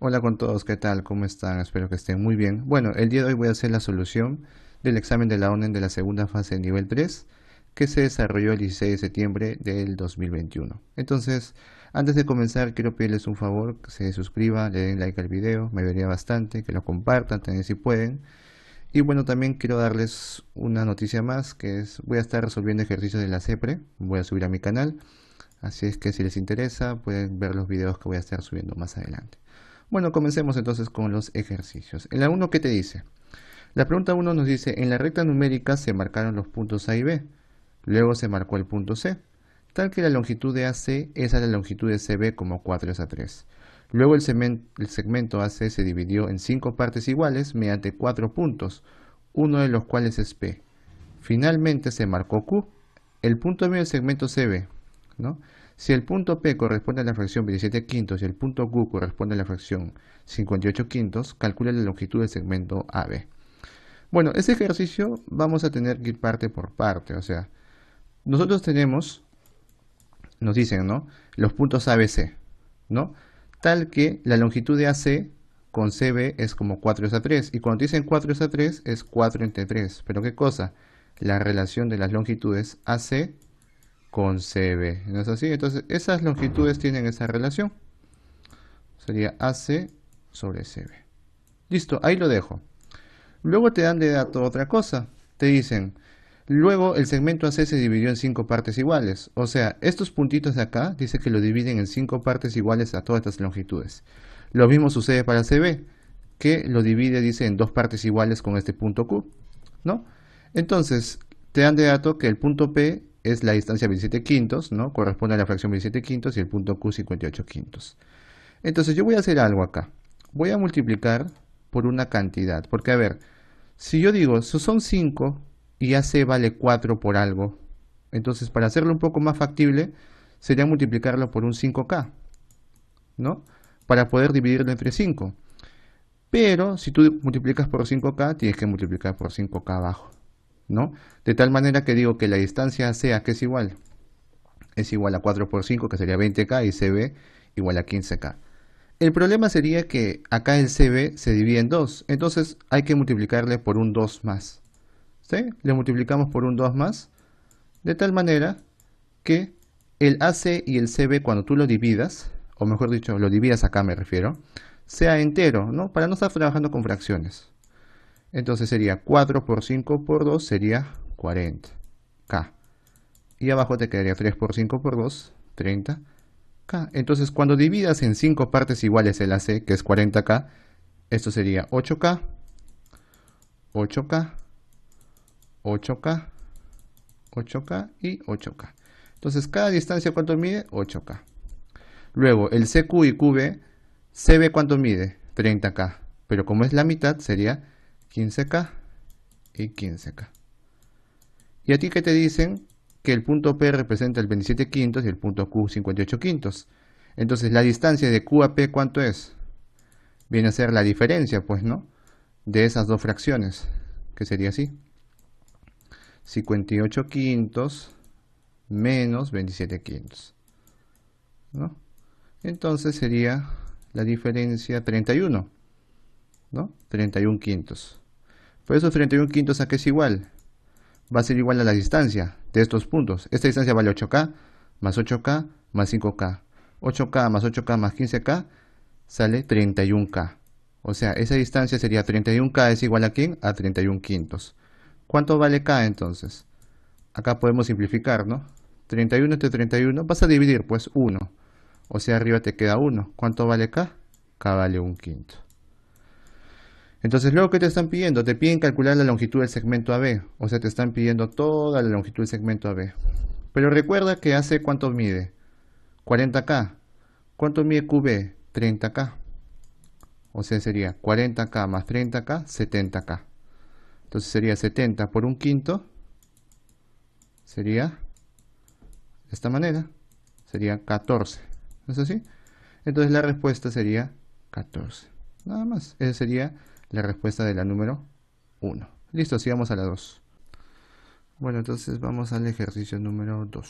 Hola con todos, ¿qué tal? ¿Cómo están? Espero que estén muy bien. Bueno, el día de hoy voy a hacer la solución del examen de la ONEN de la segunda fase de nivel 3 que se desarrolló el 16 de septiembre del 2021. Entonces, antes de comenzar, quiero pedirles un favor, que se suscriban, le den like al video, me vería bastante, que lo compartan también si pueden. Y bueno, también quiero darles una noticia más, que es, voy a estar resolviendo ejercicios de la CEPRE, voy a subir a mi canal, así es que si les interesa, pueden ver los videos que voy a estar subiendo más adelante. Bueno, comencemos entonces con los ejercicios. En la 1, ¿qué te dice? La pregunta 1 nos dice, en la recta numérica se marcaron los puntos A y B, luego se marcó el punto C, tal que la longitud de AC es a la longitud de CB como 4 es a 3. Luego el segmento AC se dividió en 5 partes iguales mediante 4 puntos, uno de los cuales es P. Finalmente se marcó Q, el punto medio del segmento CB, ¿no? Si el punto P corresponde a la fracción 27 quintos y el punto Q corresponde a la fracción 58 quintos, calcula la longitud del segmento AB. Bueno, ese ejercicio vamos a tener que ir parte por parte, o sea, nosotros tenemos, nos dicen, ¿no? Los puntos ABC, ¿no? Tal que la longitud de AC con CB es como 4 es a 3, y cuando dicen 4 es a 3 es 4 entre 3, pero ¿qué cosa? La relación de las longitudes AC con CB, ¿no es así? Entonces, esas longitudes tienen esa relación. Sería AC sobre CB. Listo, ahí lo dejo. Luego te dan de dato otra cosa. Te dicen, luego el segmento AC se dividió en 5 partes iguales. O sea, estos puntitos de acá dice que lo dividen en 5 partes iguales a todas estas longitudes. Lo mismo sucede para CB, que lo divide, dice, en 2 partes iguales con este punto Q, ¿no? Entonces, te dan de dato que el punto P es la distancia 27 quintos, ¿no? Corresponde a la fracción 27 quintos y el punto Q 58 quintos. Entonces, yo voy a hacer algo acá. Voy a multiplicar por una cantidad, porque a ver, si yo digo, son 5 y AC vale 4 por algo, entonces para hacerlo un poco más factible, sería multiplicarlo por un 5K, ¿no? Para poder dividirlo entre 5. Pero si tú multiplicas por 5K, tienes que multiplicar por 5K abajo, ¿no? De tal manera que digo que la distancia AC, ¿a qué es igual a 4 por 5, que sería 20K, y CB igual a 15K. El problema sería que acá el CB se divide en 2, entonces hay que multiplicarle por un 2 más. ¿Sí? Le multiplicamos por un 2 más, de tal manera que el AC y el CB cuando tú lo dividas, o mejor dicho, lo dividas acá me refiero, sea entero, ¿no? Para no estar trabajando con fracciones. Entonces sería 4 por 5 por 2 sería 40K. Y abajo te quedaría 3 por 5 por 2, 30K. Entonces cuando dividas en 5 partes iguales el AC, que es 40K, esto sería 8K, 8K, 8K, 8K y 8K. Entonces, cada distancia, ¿cuánto mide? 8K. Luego, el CQ y QB, CB, ¿cuánto mide? 30K. Pero como es la mitad, sería 15K y 15K. ¿Y a ti qué te dicen? Que el punto P representa el 27 quintos y el punto Q 58 quintos. Entonces, la distancia de Q a P, ¿cuánto es? Viene a ser la diferencia, pues, ¿no? De esas dos fracciones, que sería así. 58 quintos menos 27 quintos, ¿no? Entonces sería la diferencia 31, ¿no? 31 quintos. Por eso 31 quintos a qué es igual. Va a ser igual a la distancia de estos puntos. Esta distancia vale 8K más 8K más 5K. 8K más 8K más 15K sale 31K. O sea, esa distancia sería 31K es igual a ¿quién? A 31 quintos. ¿Cuánto vale K entonces? Acá podemos simplificar, ¿no? 31 entre 31, vas a dividir, pues 1. O sea, arriba te queda 1. ¿Cuánto vale K? K vale un quinto. Entonces, luego, ¿qué te están pidiendo? Te piden calcular la longitud del segmento AB. O sea, te están pidiendo toda la longitud del segmento AB. Pero recuerda que AC, ¿cuánto mide? 40K. ¿Cuánto mide QB? 30K. O sea, sería 40K más 30K, 70K. Entonces sería 70 por un quinto. Sería de esta manera. Sería 14. ¿No es así? Entonces la respuesta sería 14. Nada más. Esa sería la respuesta de la número 1. Listo, sigamos a la 2. Bueno, entonces vamos al ejercicio número 2.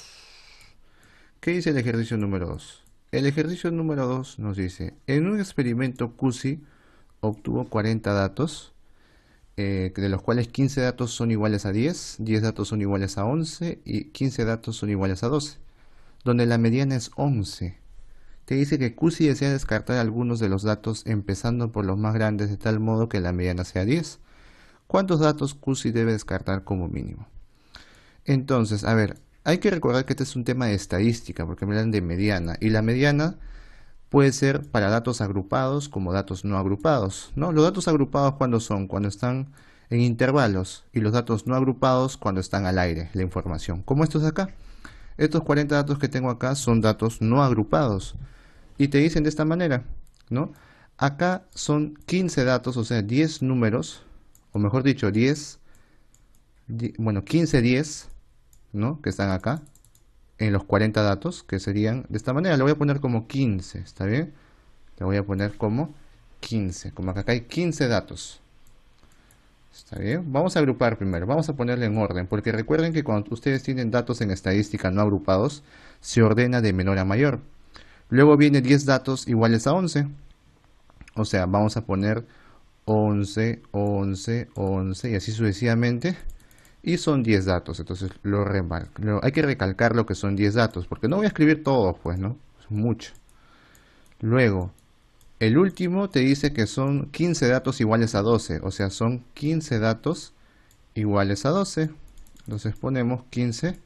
¿Qué dice el ejercicio número 2? el ejercicio número 2 nos dice, en un experimento CUSY obtuvo 40 datos, de los cuales 15 datos son iguales a 10, 10 datos son iguales a 11 y 15 datos son iguales a 12, donde la mediana es 11. Te dice que CUSY desea descartar algunos de los datos empezando por los más grandes de tal modo que la mediana sea 10. ¿Cuántos datos CUSY debe descartar como mínimo? Entonces, a ver, hay que recordar que este es un tema de estadística porque me hablan de mediana y la mediana puede ser para datos agrupados como datos no agrupados, ¿no? Los datos agrupados ¿cuándo son? Cuando están en intervalos y los datos no agrupados cuando están al aire, la información. Como estos de acá. Estos 40 datos que tengo acá son datos no agrupados y te dicen de esta manera, ¿no? Acá son 15 datos, o sea, 10 números, o mejor dicho, 15 10, ¿no? Que están acá en los 40 datos, que serían de esta manera. Le voy a poner como 15, ¿está bien? Le voy a poner como 15, como acá hay 15 datos. ¿Está bien? Vamos a agrupar primero, vamos a ponerle en orden, porque recuerden que cuando ustedes tienen datos en estadística no agrupados, se ordena de menor a mayor. Luego viene 10 datos iguales a 11, o sea, vamos a poner 11, 11, 11 y así sucesivamente. Y son 10 datos, entonces hay que recalcar lo que son 10 datos, porque no voy a escribir todos, pues, ¿no? Es mucho. Luego, el último te dice que son 15 datos iguales a 12, o sea, son 15 datos iguales a 12. Entonces ponemos 15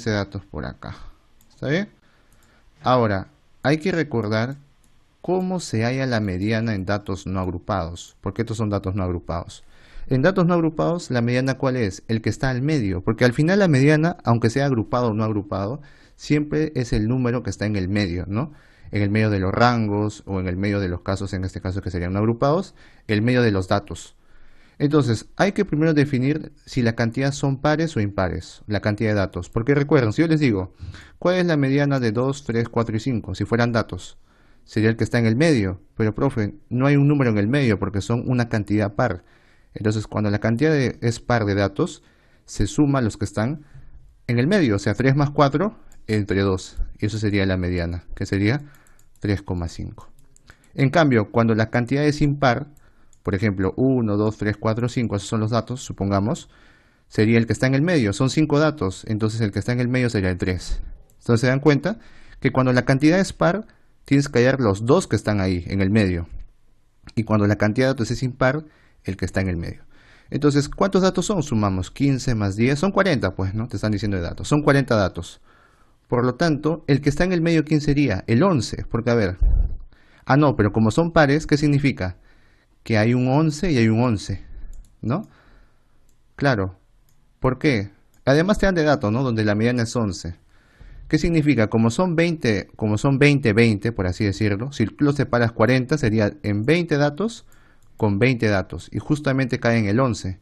datos por acá. ¿Está bien? Ahora, hay que recordar cómo se halla la mediana en datos no agrupados, porque estos son datos no agrupados. En datos no agrupados, ¿la mediana cuál es? El que está al medio, porque al final la mediana, aunque sea agrupado o no agrupado, siempre es el número que está en el medio, ¿no? En el medio de los rangos o en el medio de los casos, en este caso que serían no agrupados, el medio de los datos. Entonces, hay que primero definir si la cantidad son pares o impares, la cantidad de datos. Porque recuerden, si yo les digo, ¿cuál es la mediana de 2, 3, 4 y 5? Si fueran datos, sería el que está en el medio. Pero, profe, no hay un número en el medio porque son una cantidad par. Entonces, cuando la cantidad es par de datos, se suma los que están en el medio, o sea, 3 más 4 entre 2. Y eso sería la mediana, que sería 3,5. En cambio, cuando la cantidad es impar, por ejemplo, 1, 2, 3, 4, 5, esos son los datos, supongamos, sería el que está en el medio, son 5 datos, entonces el que está en el medio sería el 3. Entonces se dan cuenta que cuando la cantidad es par, tienes que hallar los dos que están ahí, en el medio. Y cuando la cantidad de datos es impar, el que está en el medio. Entonces, ¿cuántos datos son? Sumamos 15 más 10, son 40, pues, ¿no? Te están diciendo de datos, son 40 datos. Por lo tanto, el que está en el medio, ¿quién sería? El 11, porque a ver, no, pero como son pares, ¿qué significa? Que hay un 11 y hay un 11, ¿no? Claro, ¿por qué? Además te dan de datos, ¿no? Donde la mediana es 11. ¿Qué significa? Como son 20, 20, por así decirlo, si tú lo separas 40, sería en 20 datos con 20 datos, y justamente cae en el 11.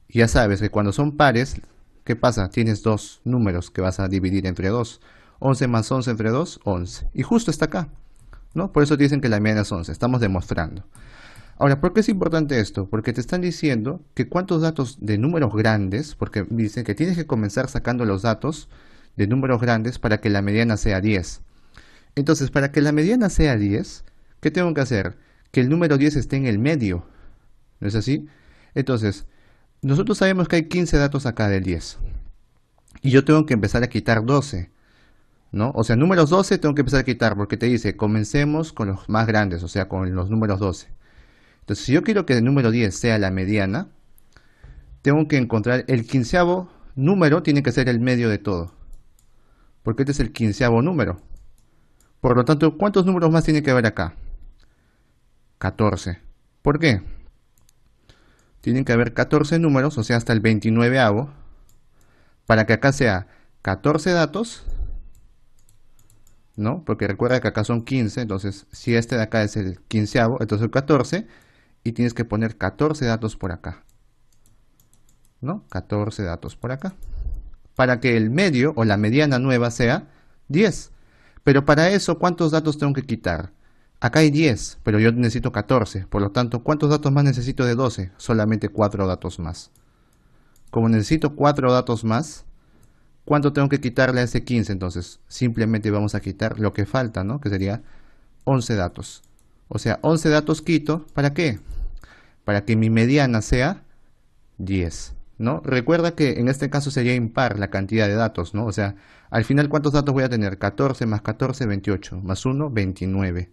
Y ya sabes que cuando son pares, ¿qué pasa? Tienes dos números que vas a dividir entre 2. 11 más 11 entre 2, 11. Y justo está acá, ¿no? Por eso te dicen que la mediana es 11, estamos demostrando. Ahora, ¿por qué es importante esto? Porque te están diciendo que cuántos datos de números grandes, porque dicen que tienes que comenzar sacando los datos de números grandes para que la mediana sea 10. Entonces, para que la mediana sea 10, ¿qué tengo que hacer? Que el número 10 esté en el medio, ¿no es así? Entonces, nosotros sabemos que hay 15 datos acá del 10. Y yo tengo que empezar a quitar 12, ¿no? O sea, números 12 tengo que empezar a quitar porque te dice, comencemos con los más grandes, o sea, con los números 12. Entonces, si yo quiero que el número 10 sea la mediana, tengo que encontrar el quinceavo número, tiene que ser el medio de todo. Porque este es el quinceavo número. Por lo tanto, ¿cuántos números más tiene que haber acá? 14. ¿Por qué? Tienen que haber 14 números, o sea, hasta el 29avo, para que acá sea 14 datos, ¿no? Porque recuerda que acá son 15, entonces si este de acá es el quinceavo, entonces el 14, y tienes que poner 14 datos por acá, ¿no? 14 datos por acá, para que el medio o la mediana nueva sea 10. Pero para eso, ¿cuántos datos tengo que quitar? Acá hay 10, pero yo necesito 14. Por lo tanto, ¿cuántos datos más necesito de 12? Solamente 4 datos más. Como necesito 4 datos más, ¿Cuánto tengo que quitarle a ese 15? Entonces, simplemente vamos a quitar lo que falta, ¿no? Que sería 11 datos. O sea, 11 datos quito, ¿para qué? Para que mi mediana sea 10, ¿no? Recuerda que en este caso sería impar la cantidad de datos, ¿no? O sea, al final, ¿cuántos datos voy a tener? 14 más 14, 28, más 1, 29.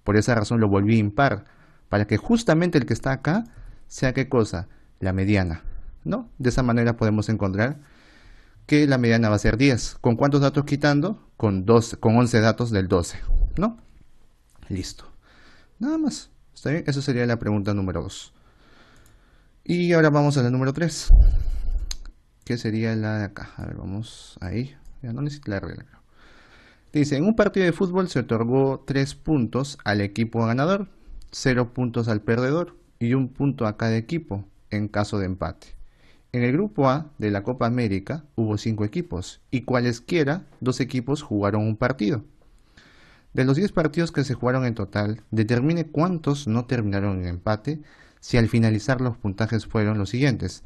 Por esa razón lo volví impar, para que justamente el que está acá sea, ¿qué cosa? La mediana, ¿no? De esa manera podemos encontrar que la mediana va a ser 10. ¿Con cuántos datos quitando? Con 11 datos del 12, ¿no? Listo. Nada más. ¿Está bien? Esa sería la pregunta número 2. Y ahora vamos a la número 3, que sería la de acá. A ver, vamos ahí. Ya no necesito la regla. Dice, en un partido de fútbol se otorgó 3 puntos al equipo ganador, 0 puntos al perdedor y 1 punto a cada equipo en caso de empate. En el grupo A de la Copa América hubo 5 equipos y cualesquiera 2 equipos jugaron un partido. De los 10 partidos que se jugaron en total, determine cuántos no terminaron en empate si al finalizar los puntajes fueron los siguientes: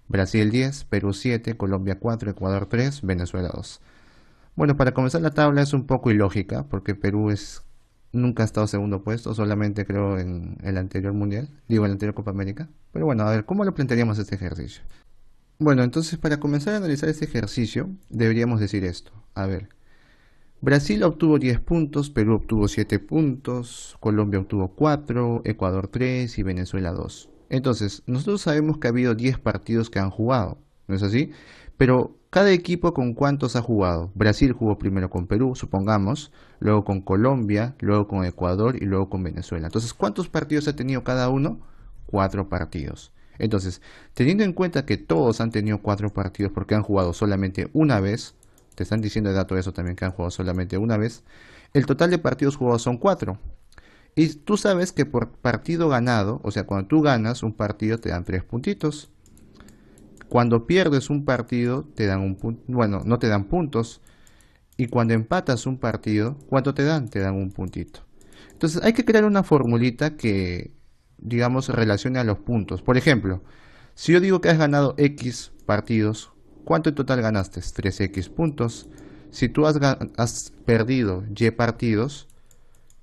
Brasil 10, Perú 7, Colombia 4, Ecuador 3, Venezuela 2. Bueno, para comenzar la tabla es un poco ilógica porque nunca ha estado segundo puesto, solamente creo en el anterior mundial, digo en la anterior Copa América. Pero bueno, a ver, ¿cómo lo plantearíamos este ejercicio? Bueno, entonces para comenzar a analizar este ejercicio deberíamos decir esto. A ver, Brasil obtuvo 10 puntos, Perú obtuvo 7 puntos, Colombia obtuvo 4, Ecuador 3 y Venezuela 2. Entonces, nosotros sabemos que ha habido 10 partidos que han jugado, ¿no es así? Pero cada equipo con cuántos ha jugado. Brasil jugó primero con Perú, supongamos, luego con Colombia, luego con Ecuador y luego con Venezuela. Entonces, ¿cuántos partidos ha tenido cada uno? 4 partidos. Entonces, teniendo en cuenta que todos han tenido 4 partidos porque han jugado solamente una vez, te están diciendo de dato eso también, que han jugado solamente una vez, el total de partidos jugados son 4. Y tú sabes que por partido ganado, o sea, cuando tú ganas un partido te dan 3 puntitos. Cuando pierdes un partido te dan un punto, bueno, no te dan puntos. Y cuando empatas un partido, ¿cuánto te dan? Te dan un puntito. Entonces hay que crear una formulita que, digamos, relacione a los puntos. Por ejemplo, si yo digo que has ganado X partidos, ¿cuánto en total ganaste? 3X puntos. Si tú has perdido Y partidos,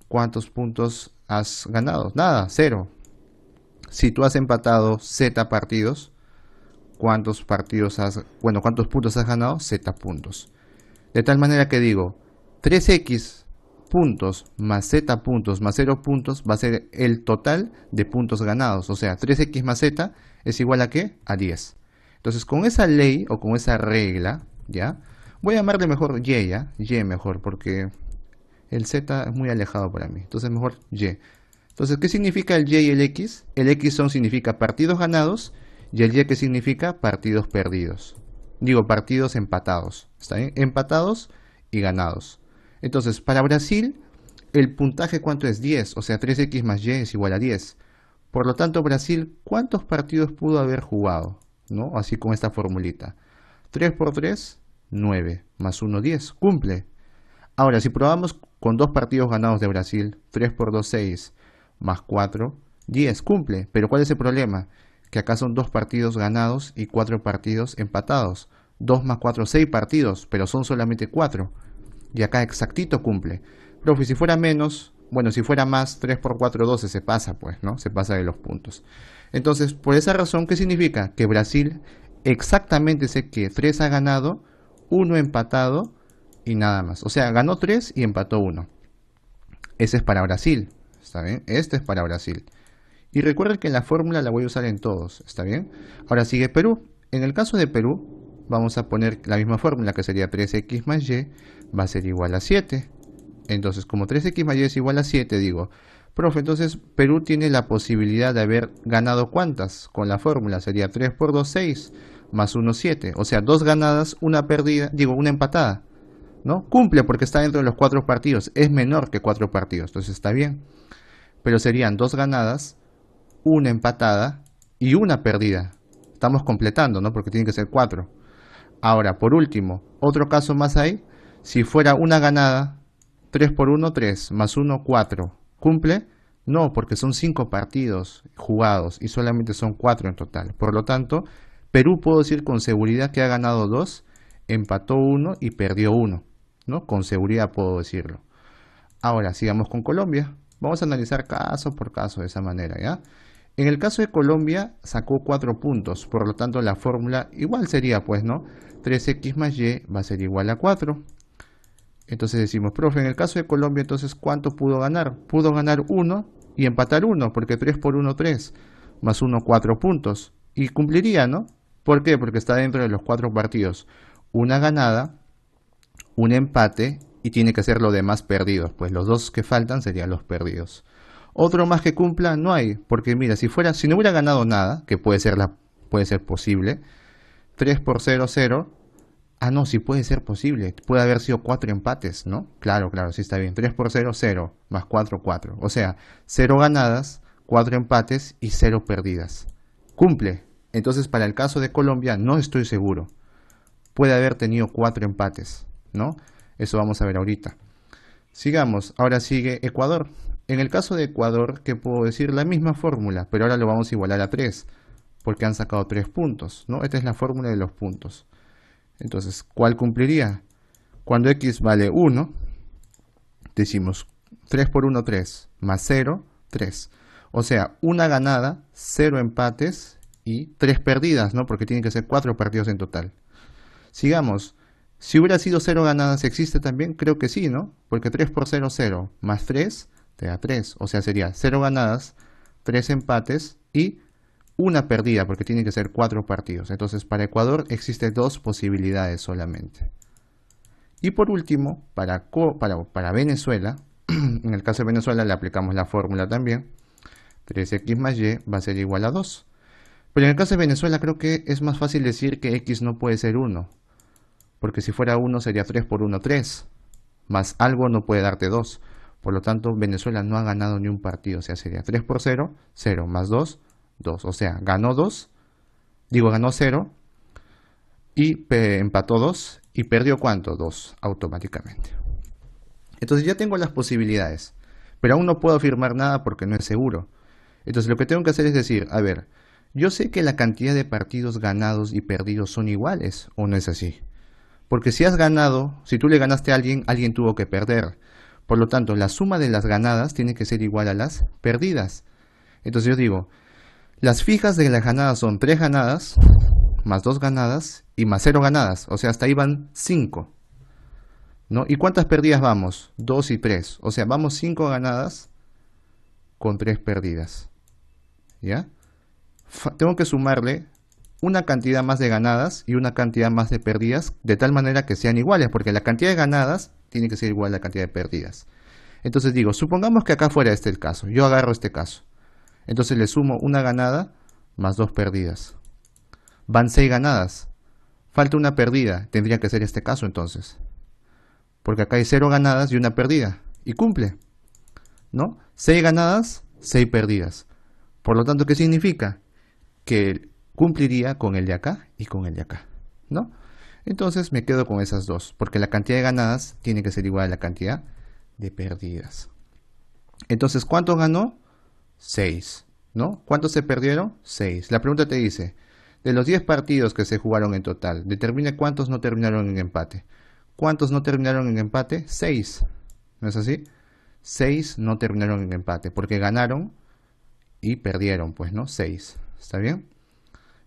¿cuántos puntos has ganado? Nada, 0. Si tú has empatado Z partidos, ¿cuántos puntos has ganado? Z puntos. De tal manera que digo, 3X puntos más Z puntos más 0 puntos va a ser el total de puntos ganados. O sea, 3X más Z es igual a ¿qué? A 10. Entonces, con esa ley o con esa regla, ¿ya? Voy a llamarle mejor Y, ¿ya? Y mejor, porque el Z es muy alejado para mí. Entonces, mejor Y. Entonces, ¿qué significa el Y y el X? El X significa partidos ganados y el Y que significa partidos perdidos. Digo, partidos empatados. ¿Está bien? Empatados y ganados. Entonces, para Brasil, el puntaje ¿cuánto es? 10. O sea, 3X más Y es igual a 10. Por lo tanto, Brasil, ¿cuántos partidos pudo haber jugado? ¿No? Así con esta formulita. 3 por 3, 9. Más 1, 10. Cumple. Ahora, si probamos con 2 partidos ganados de Brasil, 3 por 2, 6. Más 4, 10. Cumple. Pero ¿cuál es el problema? Que acá son 2 partidos ganados y 4 partidos empatados. 2 más 4, 6 partidos, pero son solamente 4. Y acá exactito cumple. Profe, si fuera menos, bueno, si fuera más, 3 por 4, 12, se pasa, pues, ¿no? Se pasa de los puntos. Entonces, por esa razón, ¿qué significa? Que Brasil exactamente sé que 3 ha ganado, 1 empatado y nada más. O sea, ganó 3 y empató 1. Ese es para Brasil, ¿está bien? Este es para Brasil. Y recuerden que la fórmula la voy a usar en todos, ¿está bien? Ahora sigue Perú. En el caso de Perú, vamos a poner la misma fórmula, que sería 3X más Y, va a ser igual a 7. Entonces, como 3X más Y es igual a 7, digo, profe, entonces Perú tiene la posibilidad de haber ganado ¿cuántas? Con la fórmula sería 3 por 2, 6, más 1, 7. O sea, 2 ganadas, una perdida, digo, una empatada, ¿no? Cumple porque está dentro de los 4 partidos, es menor que 4 partidos, entonces está bien. Pero serían 2 ganadas, una empatada y una perdida. Estamos completando, ¿no? Porque tienen que ser 4. Ahora, por último, otro caso más hay. Si fuera una ganada, 3 por 1, 3, más 1, 4. ¿Cumple? No, porque son 5 partidos jugados y solamente son 4 en total. Por lo tanto, Perú puedo decir con seguridad que ha ganado 2 empató uno y perdió uno, ¿no? Con seguridad puedo decirlo. Ahora, sigamos con Colombia. Vamos a analizar caso por caso de esa manera, ¿ya? En el caso de Colombia, sacó 4 puntos, por lo tanto la fórmula igual sería, pues, ¿no? 3x más y va a ser igual a 4. Entonces decimos, profe, en el caso de Colombia, entonces, ¿cuánto pudo ganar? Pudo ganar 1 y empatar 1, porque 3 por 1, 3, más 1, 4 puntos. Y cumpliría, ¿no? ¿Por qué? Porque está dentro de los 4 partidos. Una ganada, un empate y tiene que ser los demás perdidos. Pues los dos que faltan serían los perdidos. Otro más que cumpla no hay, porque mira, si no hubiera ganado nada, que puede ser posible, 3 por 0, 0. Ah, no, sí puede ser posible. Puede haber sido 4 empates, ¿no? Claro, claro, sí está bien. 3 por 0, 0. Más 4, 4. O sea, 0 ganadas, 4 empates y 0 perdidas. Cumple. Entonces, para el caso de Colombia, no estoy seguro. Puede haber tenido 4 empates, ¿no? Eso vamos a ver ahorita. Sigamos. Ahora sigue Ecuador. En el caso de Ecuador, ¿qué puedo decir? La misma fórmula, pero ahora lo vamos a igualar a 3, porque han sacado 3 puntos, ¿no? Esta es la fórmula de los puntos. Entonces, ¿cuál cumpliría? Cuando x vale 1, decimos 3 por 1, 3, más 0, 3. O sea, una ganada, 0 empates y 3 perdidas, ¿no? Porque tienen que ser 4 partidos en total. Sigamos. Si hubiera sido 0 ganadas, ¿existe también? Creo que sí, ¿no? Porque 3 por 0, 0, más 3, te da 3. O sea, sería 0 ganadas, 3 empates y una perdida, porque tienen que ser 4 partidos. Entonces, para Ecuador existen 2 posibilidades solamente. Y por último, para Venezuela, en el caso de Venezuela le aplicamos la fórmula también. 3x más y va a ser igual a 2. Pero en el caso de Venezuela creo que es más fácil decir que x no puede ser 1. Porque si fuera 1 sería 3 por 1, 3. Más algo no puede darte 2. Por lo tanto, Venezuela no ha ganado ni un partido. O sea, sería 3 por 0, 0 más 2, 2. O sea, ganó 0 y empató 2 y perdió ¿cuánto? 2 automáticamente. Entonces ya tengo las posibilidades, pero aún no puedo afirmar nada porque no es seguro. Entonces lo que tengo que hacer es decir, a ver, yo sé que la cantidad de partidos ganados y perdidos son iguales, ¿o no es así? Porque si has ganado, si tú le ganaste a alguien, alguien tuvo que perder. Por lo tanto, la suma de las ganadas tiene que ser igual a las perdidas. Entonces yo digo, las fijas de las ganadas son 3 ganadas, más 2 ganadas y más 0 ganadas. O sea, hasta ahí van 5. ¿No? ¿Y cuántas perdidas vamos? 2 y 3. O sea, vamos 5 ganadas con 3 perdidas. ¿Ya? Tengo que sumarle una cantidad más de ganadas y una cantidad más de perdidas, de tal manera que sean iguales, porque la cantidad de ganadas tiene que ser igual a la cantidad de perdidas. Entonces digo, supongamos que acá fuera este el caso. Yo agarro este caso. Entonces le sumo una ganada más 2 perdidas. Van 6 ganadas. Falta una perdida. Tendría que ser este caso entonces. Porque acá hay 0 ganadas y una perdida. Y cumple. ¿No? 6 ganadas, 6 perdidas. Por lo tanto, ¿qué significa? Que cumpliría con el de acá y con el de acá. ¿No? Entonces me quedo con esas dos. Porque la cantidad de ganadas tiene que ser igual a la cantidad de perdidas. Entonces, ¿cuánto ganó? 6. ¿No? ¿Cuántos se perdieron? 6. La pregunta te dice, de los 10 partidos que se jugaron en total, determine cuántos no terminaron en empate. ¿Cuántos no terminaron en empate? 6. ¿No es así? 6 no terminaron en empate, porque ganaron y perdieron, pues, ¿no? 6. ¿Está bien?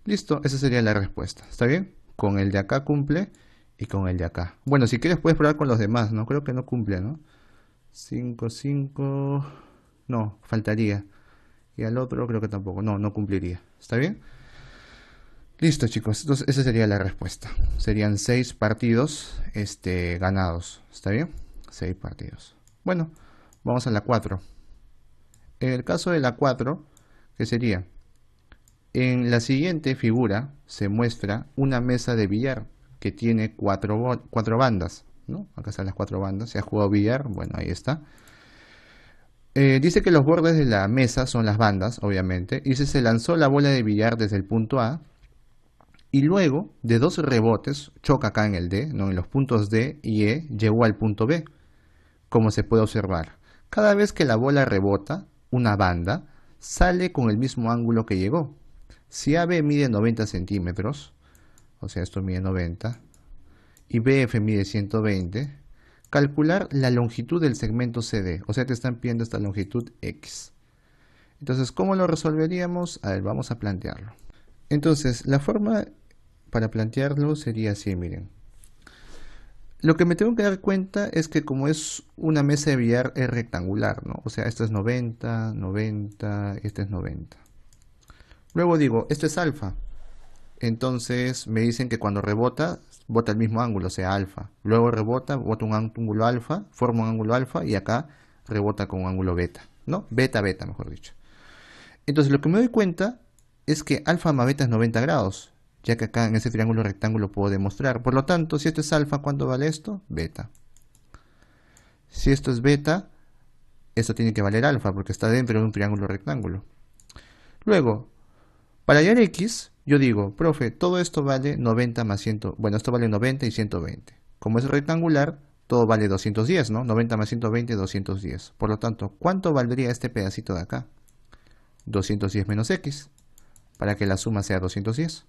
Listo, esa sería la respuesta. ¿Está bien? Con el de acá cumple y con el de acá. Bueno, si quieres puedes probar con los demás, ¿no? Creo que no cumple, ¿no? 5, 5... No, faltaría. Y al otro creo que tampoco. No, no cumpliría. ¿Está bien? Listo, chicos. Entonces esa sería la respuesta. Serían 6 partidos ganados. ¿Está bien? 6 partidos. Bueno, vamos a la 4. En el caso de la 4, ¿qué sería? En la siguiente figura se muestra una mesa de billar que tiene 4 bandas, ¿no? Acá están las 4 bandas. Se ha jugado billar. Bueno, ahí está. Dice que los bordes de la mesa son las bandas, obviamente. Y se lanzó la bola de billar desde el punto A. Y luego, de 2 rebotes, choca acá en el D, ¿no? En los puntos D y E, llegó al punto B. Como se puede observar, cada vez que la bola rebota, una banda sale con el mismo ángulo que llegó. Si AB mide 90 centímetros, o sea, esto mide 90, y BF mide 120, calcular la longitud del segmento CD, o sea, te están pidiendo esta longitud X. Entonces, ¿cómo lo resolveríamos? A ver, vamos a plantearlo. Entonces, la forma para plantearlo sería así, miren. Lo que me tengo que dar cuenta es que como es una mesa de billar es rectangular, ¿no? O sea, esto es 90, 90, este es 90. Luego digo, esto es alfa. Entonces me dicen que cuando rebota, bota el mismo ángulo, o sea, alfa. Luego rebota, bota un ángulo alfa, forma un ángulo alfa y acá rebota con un ángulo beta, ¿no? Beta, beta, mejor dicho. Entonces lo que me doy cuenta es que alfa más beta es 90 grados, ya que acá en ese triángulo rectángulo puedo demostrar. Por lo tanto, si esto es alfa, ¿cuánto vale esto? Beta. Si esto es beta, esto tiene que valer alfa, porque está dentro de un triángulo rectángulo. Luego, para hallar x, yo digo, profe, todo esto vale 90 más 100, bueno, esto vale 90 y 120. Como es rectangular, todo vale 210, ¿no? 90 más 120, 210. Por lo tanto, ¿cuánto valdría este pedacito de acá? 210 menos x, para que la suma sea 210.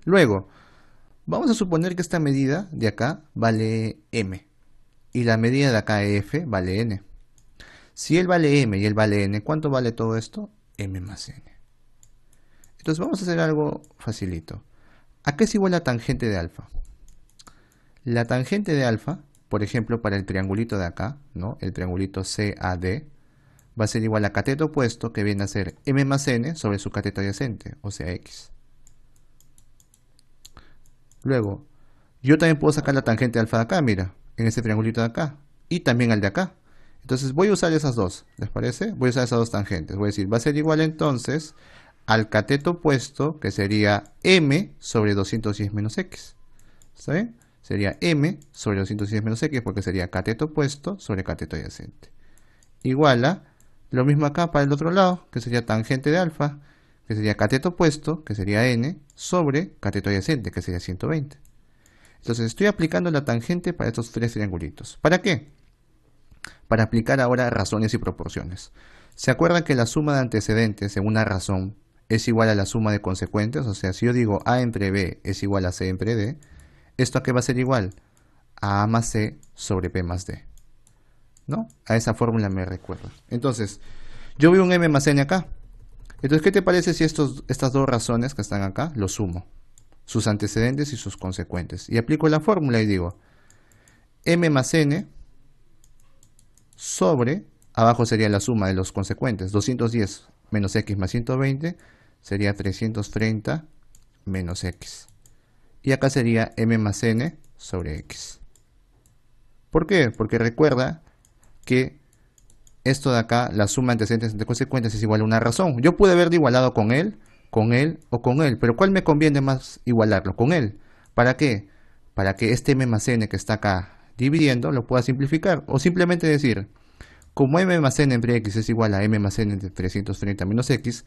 Luego, vamos a suponer que esta medida de acá vale m, y la medida de acá f vale n. Si él vale m y él vale n, ¿cuánto vale todo esto? M más n. Entonces vamos a hacer algo facilito. ¿A qué es igual la tangente de alfa? La tangente de alfa, por ejemplo, para el triangulito de acá, ¿no? El triangulito CAD, va a ser igual a cateto opuesto, que viene a ser m más n sobre su cateto adyacente, o sea, x. Luego, yo también puedo sacar la tangente de alfa de acá, mira, en este triangulito de acá, y también al de acá. Entonces voy a usar esas dos, ¿les parece? Voy a usar esas dos tangentes. Voy a decir, va a ser igual entonces al cateto opuesto, que sería m sobre 210 menos x. ¿Está bien? Sería m sobre 210 menos x, porque sería cateto opuesto sobre cateto adyacente. Igual a lo mismo acá para el otro lado, que sería tangente de alfa, que sería cateto opuesto, que sería n, sobre cateto adyacente, que sería 120. Entonces estoy aplicando la tangente para estos tres triangulitos. ¿Para qué? Para aplicar ahora razones y proporciones. ¿Se acuerdan que la suma de antecedentes en una razón es igual a la suma de consecuentes? O sea, si yo digo A entre B es igual a C entre D, ¿esto a qué va a ser igual? A más C sobre P más D, ¿no? A esa fórmula me recuerda. Entonces, yo veo un M más N acá. Entonces, ¿qué te parece si estas dos razones que están acá, los sumo? Sus antecedentes y sus consecuentes. Y aplico la fórmula y digo, M más N sobre, abajo sería la suma de los consecuentes, 210 menos x más 120 sería 330 menos x. Y acá sería m más n sobre x. ¿Por qué? Porque recuerda que esto de acá, la suma de antecedentes entre consecuentes es igual a una razón. Yo pude haber igualado con él o con él, pero ¿cuál me conviene más igualarlo? Con él. ¿Para qué? Para que este m más n que está acá dividiendo lo pueda simplificar. O simplemente decir, como m más n entre x es igual a m más n entre 330 menos x,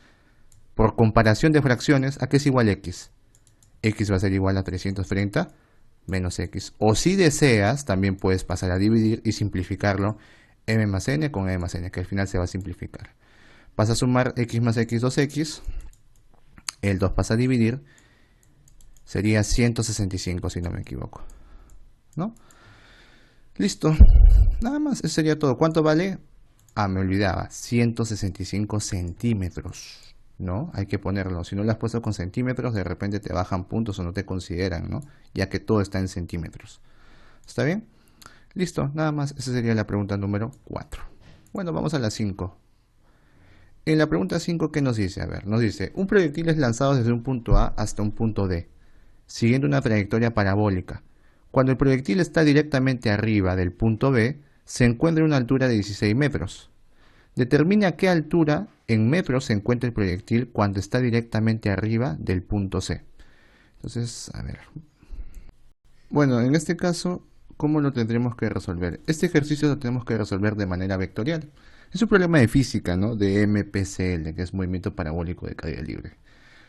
por comparación de fracciones, ¿a qué es igual x? X va a ser igual a 330 menos x. O si deseas, también puedes pasar a dividir y simplificarlo m más n con m más n, que al final se va a simplificar. Vas a sumar x más x, 2x. El 2 pasa a dividir. Sería 165, si no me equivoco, ¿no? Listo. Nada más, eso sería todo. ¿Cuánto vale? Ah, me olvidaba. 165 centímetros. ¿No? Hay que ponerlo. Si no lo has puesto con centímetros, de repente te bajan puntos o no te consideran, ¿no? Ya que todo está en centímetros. ¿Está bien? Listo, nada más. Esa sería la pregunta número 4. Bueno, vamos a la 5. En la pregunta 5, ¿qué nos dice? A ver, nos dice, un proyectil es lanzado desde un punto A hasta un punto D, siguiendo una trayectoria parabólica. Cuando el proyectil está directamente arriba del punto B, se encuentra a una altura de 16 metros. Determina a qué altura en metros se encuentra el proyectil cuando está directamente arriba del punto C. Entonces, a ver. Bueno, en este caso, ¿cómo lo tendremos que resolver? Este ejercicio lo tenemos que resolver de manera vectorial. Es un problema de física, ¿no? De MPCL, que es movimiento parabólico de caída libre.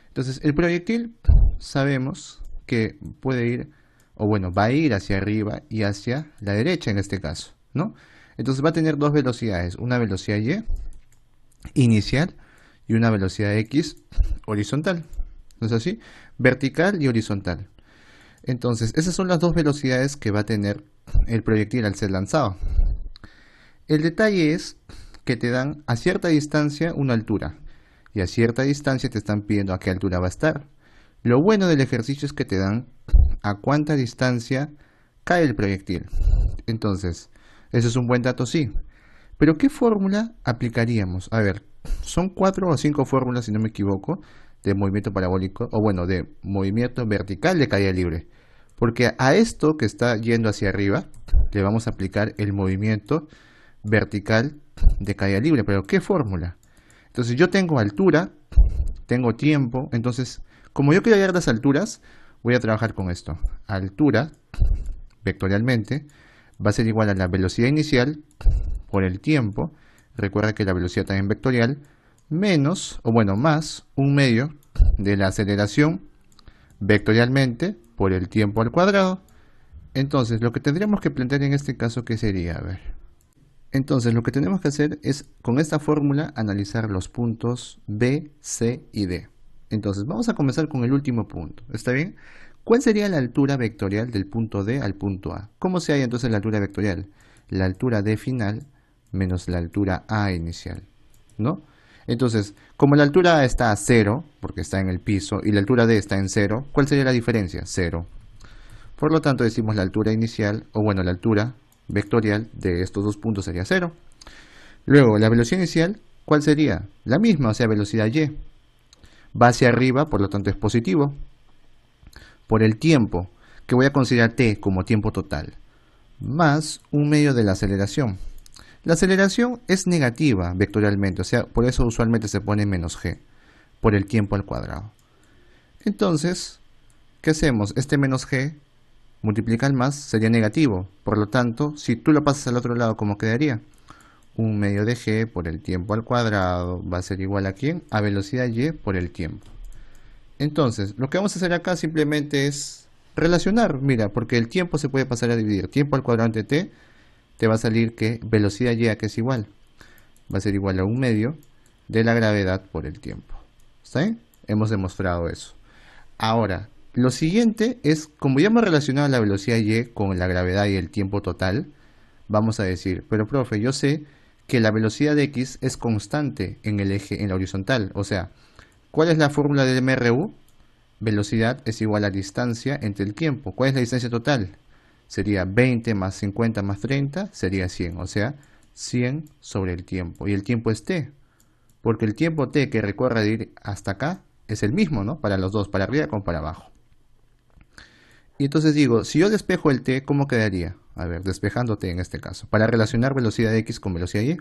Entonces, el proyectil sabemos que puede ir, o bueno, va a ir hacia arriba y hacia la derecha en este caso, ¿no? Entonces va a tener dos velocidades, una velocidad y inicial y una velocidad x horizontal. Entonces así, vertical y horizontal. Entonces, esas son las dos velocidades que va a tener el proyectil al ser lanzado. El detalle es que te dan a cierta distancia una altura y a cierta distancia te están pidiendo a qué altura va a estar. Lo bueno del ejercicio es que te dan a cuánta distancia cae el proyectil. Entonces, eso es un buen dato, sí. Pero ¿qué fórmula aplicaríamos? A ver, son 4 o 5 fórmulas, si no me equivoco, de movimiento parabólico, o bueno, de movimiento vertical de caída libre. Porque a esto que está yendo hacia arriba, le vamos a aplicar el movimiento vertical de caída libre. ¿Pero qué fórmula? Entonces yo tengo altura, tengo tiempo, entonces como yo quiero hallar las alturas, voy a trabajar con esto. Altura, vectorialmente, va a ser igual a la velocidad inicial por el tiempo. Recuerda que la velocidad también vectorial, menos, o bueno, más un medio de la aceleración vectorialmente por el tiempo al cuadrado. Entonces, lo que tendríamos que plantear en este caso, ¿qué sería? A ver. Entonces, lo que tenemos que hacer es, con esta fórmula, analizar los puntos B, C y D. Entonces, vamos a comenzar con el último punto. ¿Está bien? ¿Cuál sería la altura vectorial del punto D al punto A? ¿Cómo se halla entonces la altura vectorial? La altura D final menos la altura A inicial, ¿no? Entonces, como la altura A está a 0, porque está en el piso, y la altura D está en 0, ¿cuál sería la diferencia? 0. Por lo tanto, decimos la altura inicial, o bueno, la altura vectorial de estos dos puntos sería 0. Luego, la velocidad inicial, ¿cuál sería? La misma, o sea, velocidad y. Va hacia arriba, por lo tanto es positivo. Por el tiempo, que voy a considerar t como tiempo total, más un medio de la aceleración. La aceleración es negativa vectorialmente, o sea, por eso usualmente se pone menos g, por el tiempo al cuadrado. Entonces, ¿qué hacemos? Este menos g multiplica el más, sería negativo. Por lo tanto, si tú lo pasas al otro lado, ¿cómo quedaría? Un medio de g por el tiempo al cuadrado va a ser igual a ¿quién? A velocidad y por el tiempo. Entonces, lo que vamos a hacer acá simplemente es relacionar, mira, porque el tiempo se puede pasar a dividir. Tiempo al cuadrado entre t, te va a salir que velocidad y a que es igual. Va a ser igual a un medio de la gravedad por el tiempo. ¿Está bien? Hemos demostrado eso. Ahora, lo siguiente es, como ya hemos relacionado la velocidad y con la gravedad y el tiempo total, vamos a decir, pero profe, yo sé que la velocidad de x es constante en el eje, en la horizontal. O sea, ¿cuál es la fórmula del MRU? Velocidad es igual a distancia entre el tiempo. ¿Cuál es la distancia total? Sería 20 más 50 más 30, sería 100. O sea, 100 sobre el tiempo. Y el tiempo es t. Porque el tiempo t que recorre de ir hasta acá es el mismo, ¿no? Para los dos, para arriba como para abajo. Y entonces digo, si yo despejo el t, ¿cómo quedaría? A ver, despejando t en este caso. Para relacionar velocidad x con velocidad y.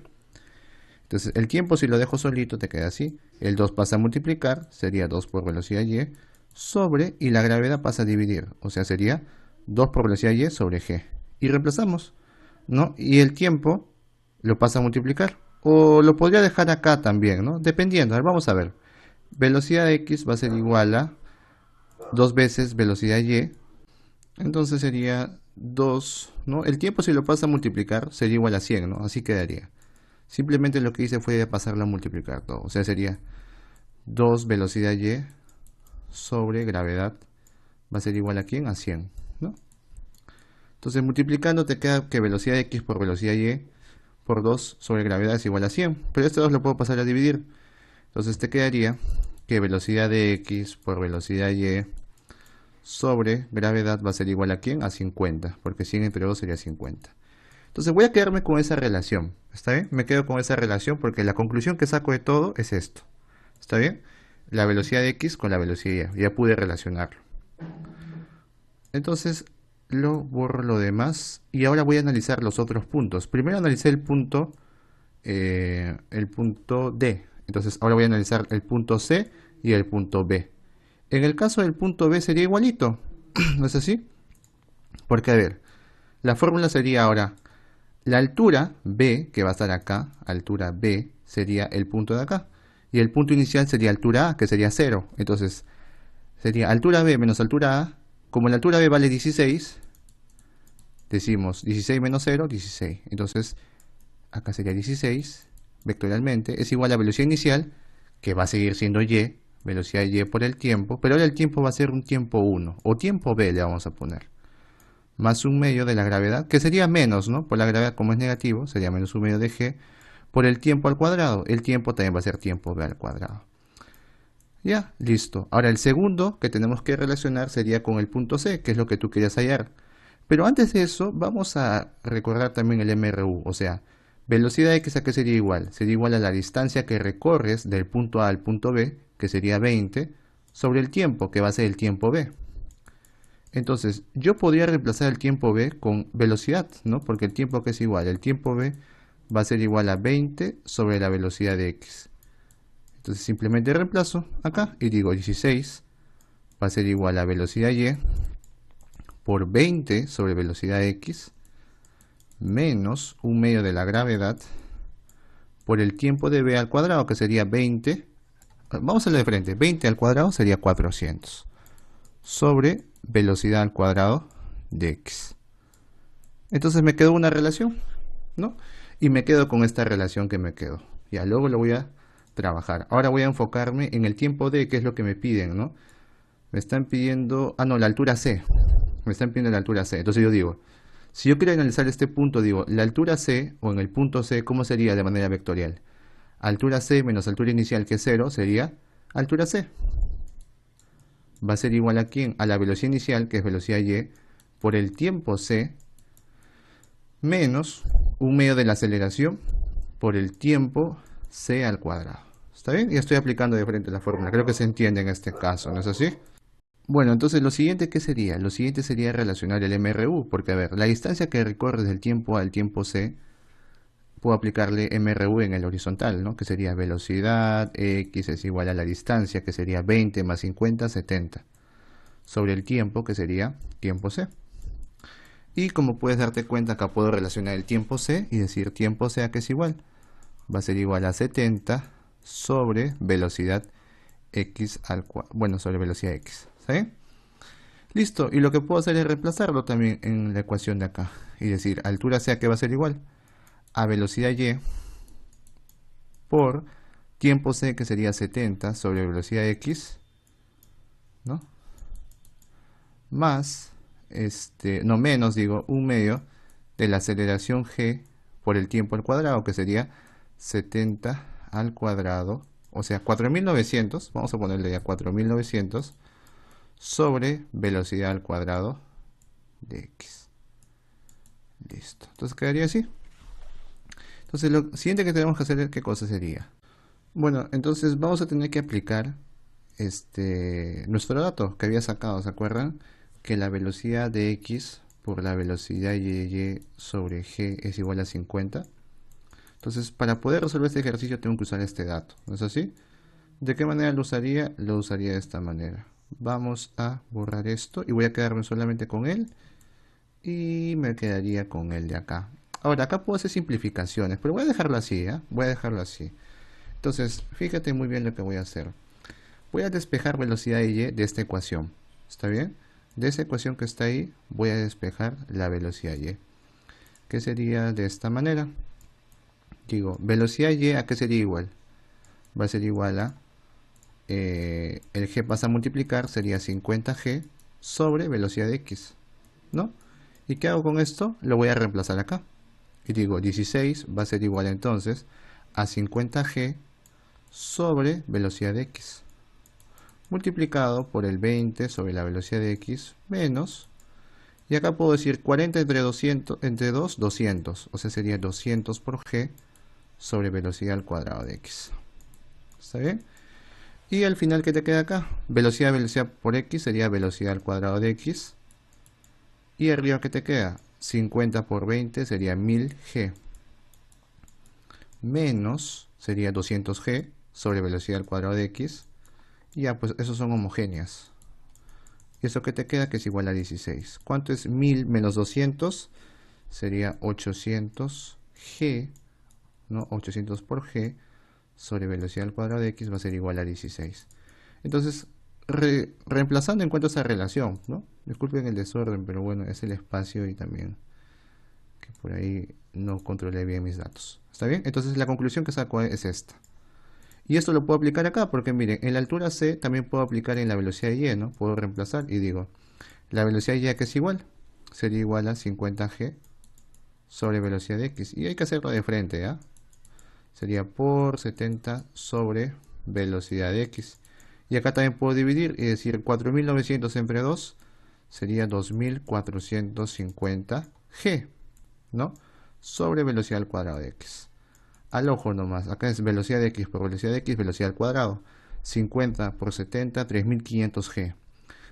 Entonces, el tiempo, si lo dejo solito, te queda así. El 2 pasa a multiplicar, sería 2 por velocidad y, sobre, y la gravedad pasa a dividir. O sea, sería 2 por velocidad y sobre g. Y reemplazamos, ¿no? Y el tiempo lo pasa a multiplicar. O lo podría dejar acá también, ¿no? Dependiendo. A ver, vamos a ver. Velocidad x va a ser igual a 2 veces velocidad y. Entonces sería 2, ¿no? El tiempo, si lo pasa a multiplicar, sería igual a 100, ¿no? Así quedaría. Simplemente lo que hice fue pasarlo a multiplicar todo. O sea, sería 2 velocidad y sobre gravedad va a ser igual a ¿quién? A 100, ¿no? Entonces, multiplicando te queda que velocidad x por velocidad y por 2 sobre gravedad es igual a 100. Pero este 2 lo puedo pasar a dividir. Entonces, te quedaría que velocidad de x por velocidad y sobre gravedad va a ser igual a ¿quién? A 50. Porque 100 entre 2 sería 50. Entonces voy a quedarme con esa relación, ¿está bien? Me quedo con esa relación porque la conclusión que saco de todo es esto, ¿está bien? La velocidad de x con la velocidad y, ya pude relacionarlo. Entonces lo borro lo demás y ahora voy a analizar los otros puntos. Primero analicé el punto D, entonces ahora voy a analizar el punto C y el punto B. En el caso del punto B sería igualito, ¿no es así? Porque a ver, la fórmula sería ahora la altura B, que va a estar acá, altura B, sería el punto de acá. Y el punto inicial sería altura A, que sería 0. Entonces, sería altura B menos altura A. Como la altura B vale 16, decimos 16 menos 0, 16. Entonces, acá sería 16, vectorialmente, es igual a velocidad inicial, que va a seguir siendo Y, velocidad y por el tiempo, pero ahora el tiempo va a ser un tiempo 1, o tiempo b le vamos a poner, más un medio de la gravedad, que sería menos, ¿no? Por la gravedad como es negativo, sería menos un medio de g, por el tiempo al cuadrado. El tiempo también va a ser tiempo b al cuadrado. Ya, listo. Ahora el segundo que tenemos que relacionar sería con el punto C, que es lo que tú querías hallar. Pero antes de eso, vamos a recordar también el MRU, o sea, velocidad x a qué sería igual. Sería igual a la distancia que recorres del punto A al punto B, que sería 20, sobre el tiempo, que va a ser el tiempo b. Entonces, yo podría reemplazar el tiempo b con velocidad, ¿no? Porque el tiempo que es igual, el tiempo b va a ser igual a 20 sobre la velocidad de x. Entonces simplemente reemplazo acá y digo 16 va a ser igual a velocidad y por 20 sobre velocidad x menos un medio de la gravedad por el tiempo de b al cuadrado, que sería 20. Vamos a hacerlo de frente. 20 al cuadrado sería 400 sobre velocidad al cuadrado de x. Entonces me quedó una relación, ¿no? Y me quedo con esta relación que me quedó. Ya luego lo voy a trabajar. Ahora voy a enfocarme en el tiempo d, que es lo que me piden, ¿no? Me están pidiendo, no, la altura c. Me están pidiendo la altura c. Entonces yo digo, si yo quiero analizar este punto, digo, la altura c, o en el punto c, ¿cómo sería de manera vectorial? Altura c menos altura inicial, que es 0, sería altura c. Va a ser igual a quién? A la velocidad inicial, que es velocidad y, por el tiempo c, menos un medio de la aceleración por el tiempo c al cuadrado. ¿Está bien? Y estoy aplicando de frente la fórmula. Creo que se entiende en este caso, ¿no es así? Bueno, entonces lo siguiente, ¿qué sería? Lo siguiente sería relacionar el MRU, porque a ver, la distancia que recorres del tiempo A al tiempo C, puedo aplicarle MRU en el horizontal, ¿no? Que sería velocidad x es igual a la distancia, que sería 20 más 50, 70, sobre el tiempo, que sería tiempo C. Y como puedes darte cuenta, acá puedo relacionar el tiempo C y decir tiempo C a que es igual. Va a ser igual a 70 sobre velocidad x al cuadrado, bueno, sobre velocidad x. ¿Está bien? Listo, y lo que puedo hacer es reemplazarlo también en la ecuación de acá. Y decir, altura C a que va a ser igual a velocidad y por tiempo C, que sería 70 sobre velocidad x, ¿no? Más, no menos, digo, un medio de la aceleración g por el tiempo al cuadrado, que sería 70 al cuadrado, o sea, 4900, vamos a ponerle ya 4900 sobre velocidad al cuadrado de x. Listo, entonces quedaría así. Entonces lo siguiente que tenemos que hacer, ¿qué cosa sería? Bueno, entonces vamos a tener que aplicar nuestro dato que había sacado, ¿se acuerdan? Que la velocidad de x por la velocidad y sobre g es igual a 50. Entonces, para poder resolver este ejercicio tengo que usar este dato, ¿no es así? ¿De qué manera lo usaría? Lo usaría de esta manera. Vamos a borrar esto y voy a quedarme solamente con él y me quedaría con el de acá. Ahora, acá puedo hacer simplificaciones, pero voy a dejarlo así, ¿eh? Voy a dejarlo así. Entonces, fíjate muy bien lo que voy a hacer. Voy a despejar velocidad y de esta ecuación. ¿Está bien? De esa ecuación que está ahí, voy a despejar la velocidad y, que sería de esta manera. Digo, velocidad y a qué sería igual. Va a ser igual a, el g pasa a multiplicar, sería 50g sobre velocidad de x, ¿no? ¿Y qué hago con esto? Lo voy a reemplazar acá. Y digo, 16 va a ser igual entonces a 50g sobre velocidad de x, multiplicado por el 20 sobre la velocidad de x menos, y acá puedo decir 40 entre 200, entre 2, 200, o sea sería 200 por g sobre velocidad al cuadrado de x. ¿Está bien? Y al final, ¿qué te queda acá? Velocidad por x sería velocidad al cuadrado de x. Y arriba, ¿qué te queda? 50 por 20 sería 1000g. Menos sería 200g sobre velocidad al cuadrado de x. Y ya, pues esos son homogéneas. Y eso que te queda, que es igual a 16. ¿Cuánto es 1000 menos 200? Sería 800g, ¿no? 800 por g sobre velocidad al cuadrado de x va a ser igual a 16. Entonces, reemplazando encuentro esa relación, ¿no? Disculpen el desorden, pero bueno, es el espacio y también que por ahí no controlé bien mis datos. ¿Está bien? Entonces la conclusión que saco es esta. Y esto lo puedo aplicar acá, porque miren, en la altura C también puedo aplicar en la velocidad Y, ¿no? Puedo reemplazar y digo, la velocidad Y que es igual, sería igual a 50g sobre velocidad de X. Y hay que hacerlo de frente, ¿ya? Sería por 70 sobre velocidad de X. Y acá también puedo dividir y decir 4900 entre 2 sería 2450g, ¿no? Sobre velocidad al cuadrado de X. Al ojo nomás, acá es velocidad de X por velocidad de X, velocidad al cuadrado. 50 por 70, 3500g.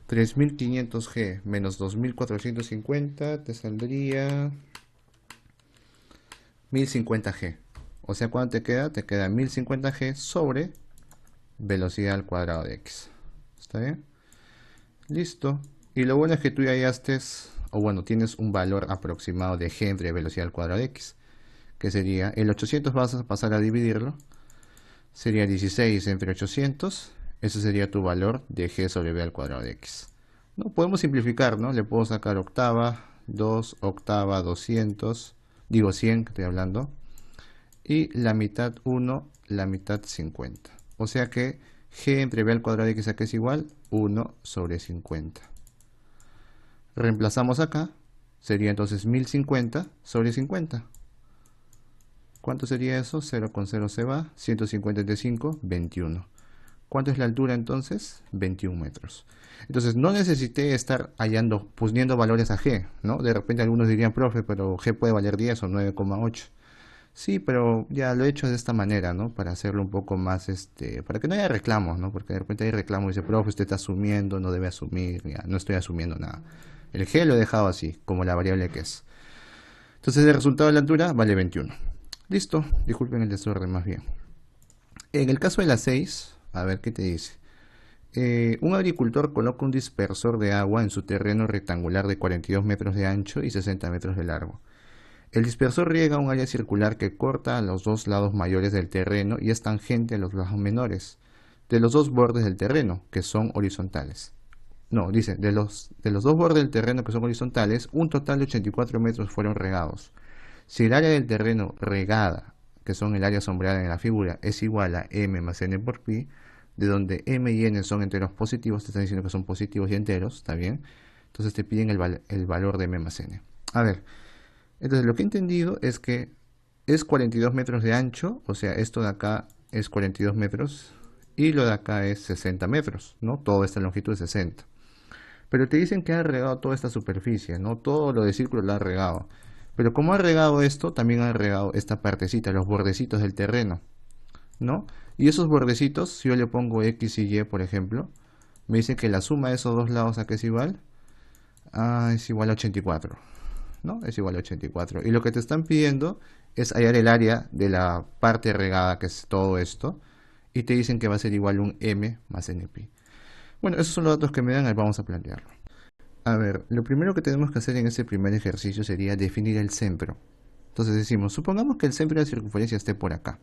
3500g menos 2450 te saldría 1050g. O sea, ¿cuánto te queda? Te queda 1050g sobre velocidad al cuadrado de X. ¿Está bien? Listo. Y lo bueno es que tú ya hallaste, o bueno, tienes un valor aproximado de g entre velocidad al cuadrado de X, que sería, el 800 vas a pasar a dividirlo, sería 16 entre 800, ese sería tu valor de g sobre b al cuadrado de X. ¿No? Podemos simplificar, ¿no? Le puedo sacar octava, 2, octava, 200, digo 100, que estoy hablando, y la mitad 1, la mitad 50. O sea que g entre b al cuadrado de x acá es igual 1 sobre 50. Reemplazamos acá, sería entonces 1050 sobre 50. ¿Cuánto sería eso? 0 con 0 se va, 155, 21. ¿Cuánto es la altura entonces? 21 metros. Entonces no necesité estar hallando, poniendo valores a g, ¿no? De repente algunos dirían, profe, pero g puede valer 10 o 9,8. Sí, pero ya lo he hecho de esta manera, ¿no? Para hacerlo un poco más, para que no haya reclamos, ¿no? Porque de repente hay reclamos y dice, profe, usted está asumiendo, no debe asumir, ya, no estoy asumiendo nada. El g lo he dejado así, como la variable que es. Entonces el resultado de la altura vale 21. Listo, disculpen el desorden más bien. En el caso de la 6, a ver qué te dice. Un agricultor coloca un dispersor de agua en su terreno rectangular de 42 metros de ancho y 60 metros de largo. El dispersor riega un área circular que corta a los dos lados mayores del terreno y es tangente a los lados menores de los dos bordes del terreno, que son horizontales. No, dice, de los dos bordes del terreno que son horizontales, un total de 84 metros fueron regados. Si el área del terreno regada, que son el área sombreada en la figura, es igual a m más n por pi, de donde m y n son enteros positivos, te están diciendo que son positivos y enteros, ¿está bien? Entonces te piden el valor de m más n. A ver, entonces lo que he entendido es que es 42 metros de ancho, o sea, esto de acá es 42 metros y lo de acá es 60 metros, ¿no? Toda esta longitud es 60. Pero te dicen que ha regado toda esta superficie, ¿no? Todo lo de círculo lo ha regado. Pero como ha regado esto, también ha regado esta partecita, los bordecitos del terreno, ¿no? Y esos bordecitos, si yo le pongo X y Y, por ejemplo, me dice que la suma de esos dos lados acá es igual a 84, ¿no? Es igual a 84. Y lo que te están pidiendo es hallar el área de la parte regada, que es todo esto, y te dicen que va a ser igual a un m más npi. Bueno, esos son los datos que me dan, vamos a plantearlo. A ver, lo primero que tenemos que hacer en este primer ejercicio sería definir el centro. Entonces decimos, supongamos que el centro de la circunferencia esté por acá.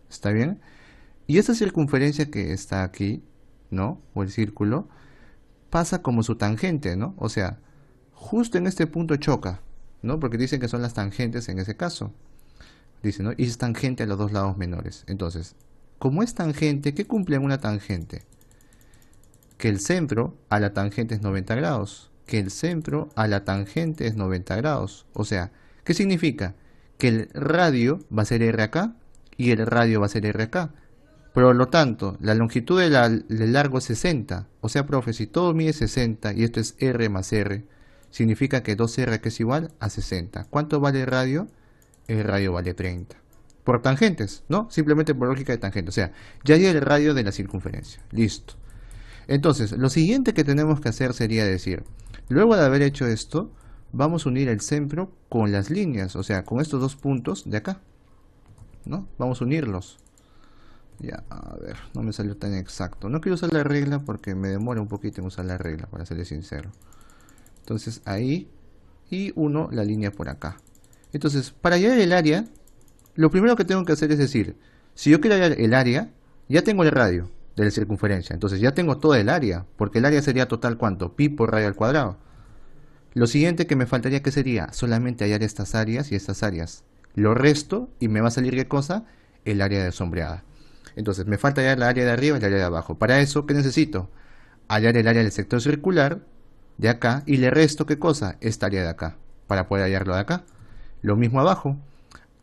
¿Está bien? Y esa circunferencia que está aquí, ¿no? O el círculo, pasa como su tangente, ¿no? O sea, justo en este punto choca, ¿no? Porque dicen que son las tangentes en ese caso. Dice, ¿no? Y es tangente a los dos lados menores. Entonces, como es tangente, ¿qué cumple en una tangente? Que el centro a la tangente es 90 grados. Que el centro a la tangente es 90 grados. O sea, ¿qué significa? Que el radio va a ser r acá y el radio va a ser r acá. Por lo tanto, la longitud del largo es 60. O sea, profe, si todo mide 60 y esto es r más r, significa que 2r que es igual a 60. ¿Cuánto vale el radio? El radio vale 30. Por tangentes, ¿no? Simplemente por lógica de tangente. O sea, ya hay el radio de la circunferencia. Listo. Entonces, lo siguiente que tenemos que hacer sería decir, luego de haber hecho esto, vamos a unir el centro con las líneas, o sea, con estos dos puntos de acá, ¿no? Vamos a unirlos. Ya, a ver, no me salió tan exacto. No quiero usar la regla porque me demora un poquito en usar la regla, para serles sincero. Entonces, ahí, y uno la línea por acá. Entonces, para hallar el área, lo primero que tengo que hacer es decir, si yo quiero hallar el área, ya tengo el radio de la circunferencia, entonces ya tengo todo el área, porque el área sería total ¿cuánto? Pi por radio al cuadrado. Lo siguiente que me faltaría, ¿qué sería? Solamente hallar estas áreas y estas áreas. Lo resto y me va a salir ¿qué cosa? El área de sombreada. Entonces me falta hallar la área de arriba y el área de abajo. Para eso, ¿qué necesito? Hallar el área del sector circular de acá y le resto, ¿qué cosa? Esta área de acá, para poder hallarlo de acá. Lo mismo abajo,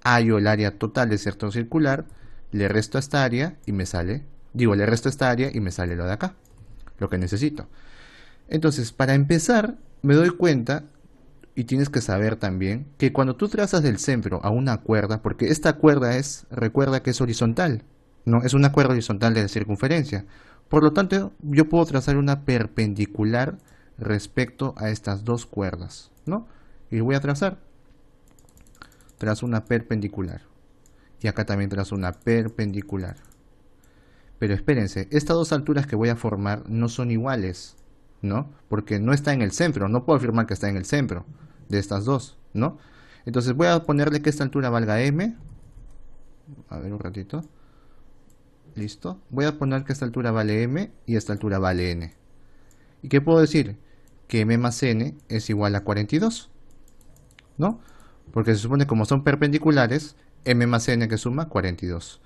hallo el área total del sector circular, le resto a esta área y me sale, le resto a esta área y me sale lo de acá, lo que necesito. Entonces, para empezar, me doy cuenta, y tienes que saber también, que cuando tú trazas del centro a una cuerda, porque esta cuerda recuerda que es horizontal, no, es una cuerda horizontal de la circunferencia. Por lo tanto, yo puedo trazar una perpendicular respecto a estas dos cuerdas, ¿no? Y voy a trazo una perpendicular. Y acá también trazo una perpendicular. Pero espérense, estas dos alturas que voy a formar no son iguales, ¿no? Porque no está en el centro, no puedo afirmar que está en el centro de estas dos, ¿no? Entonces voy a ponerle que esta altura valga m. A ver un ratito. Listo. Voy a poner que esta altura vale m y esta altura vale n. ¿Y qué puedo decir? Que m más n es igual a 42, ¿no? Porque se supone que como son perpendiculares, m más n que suma 42.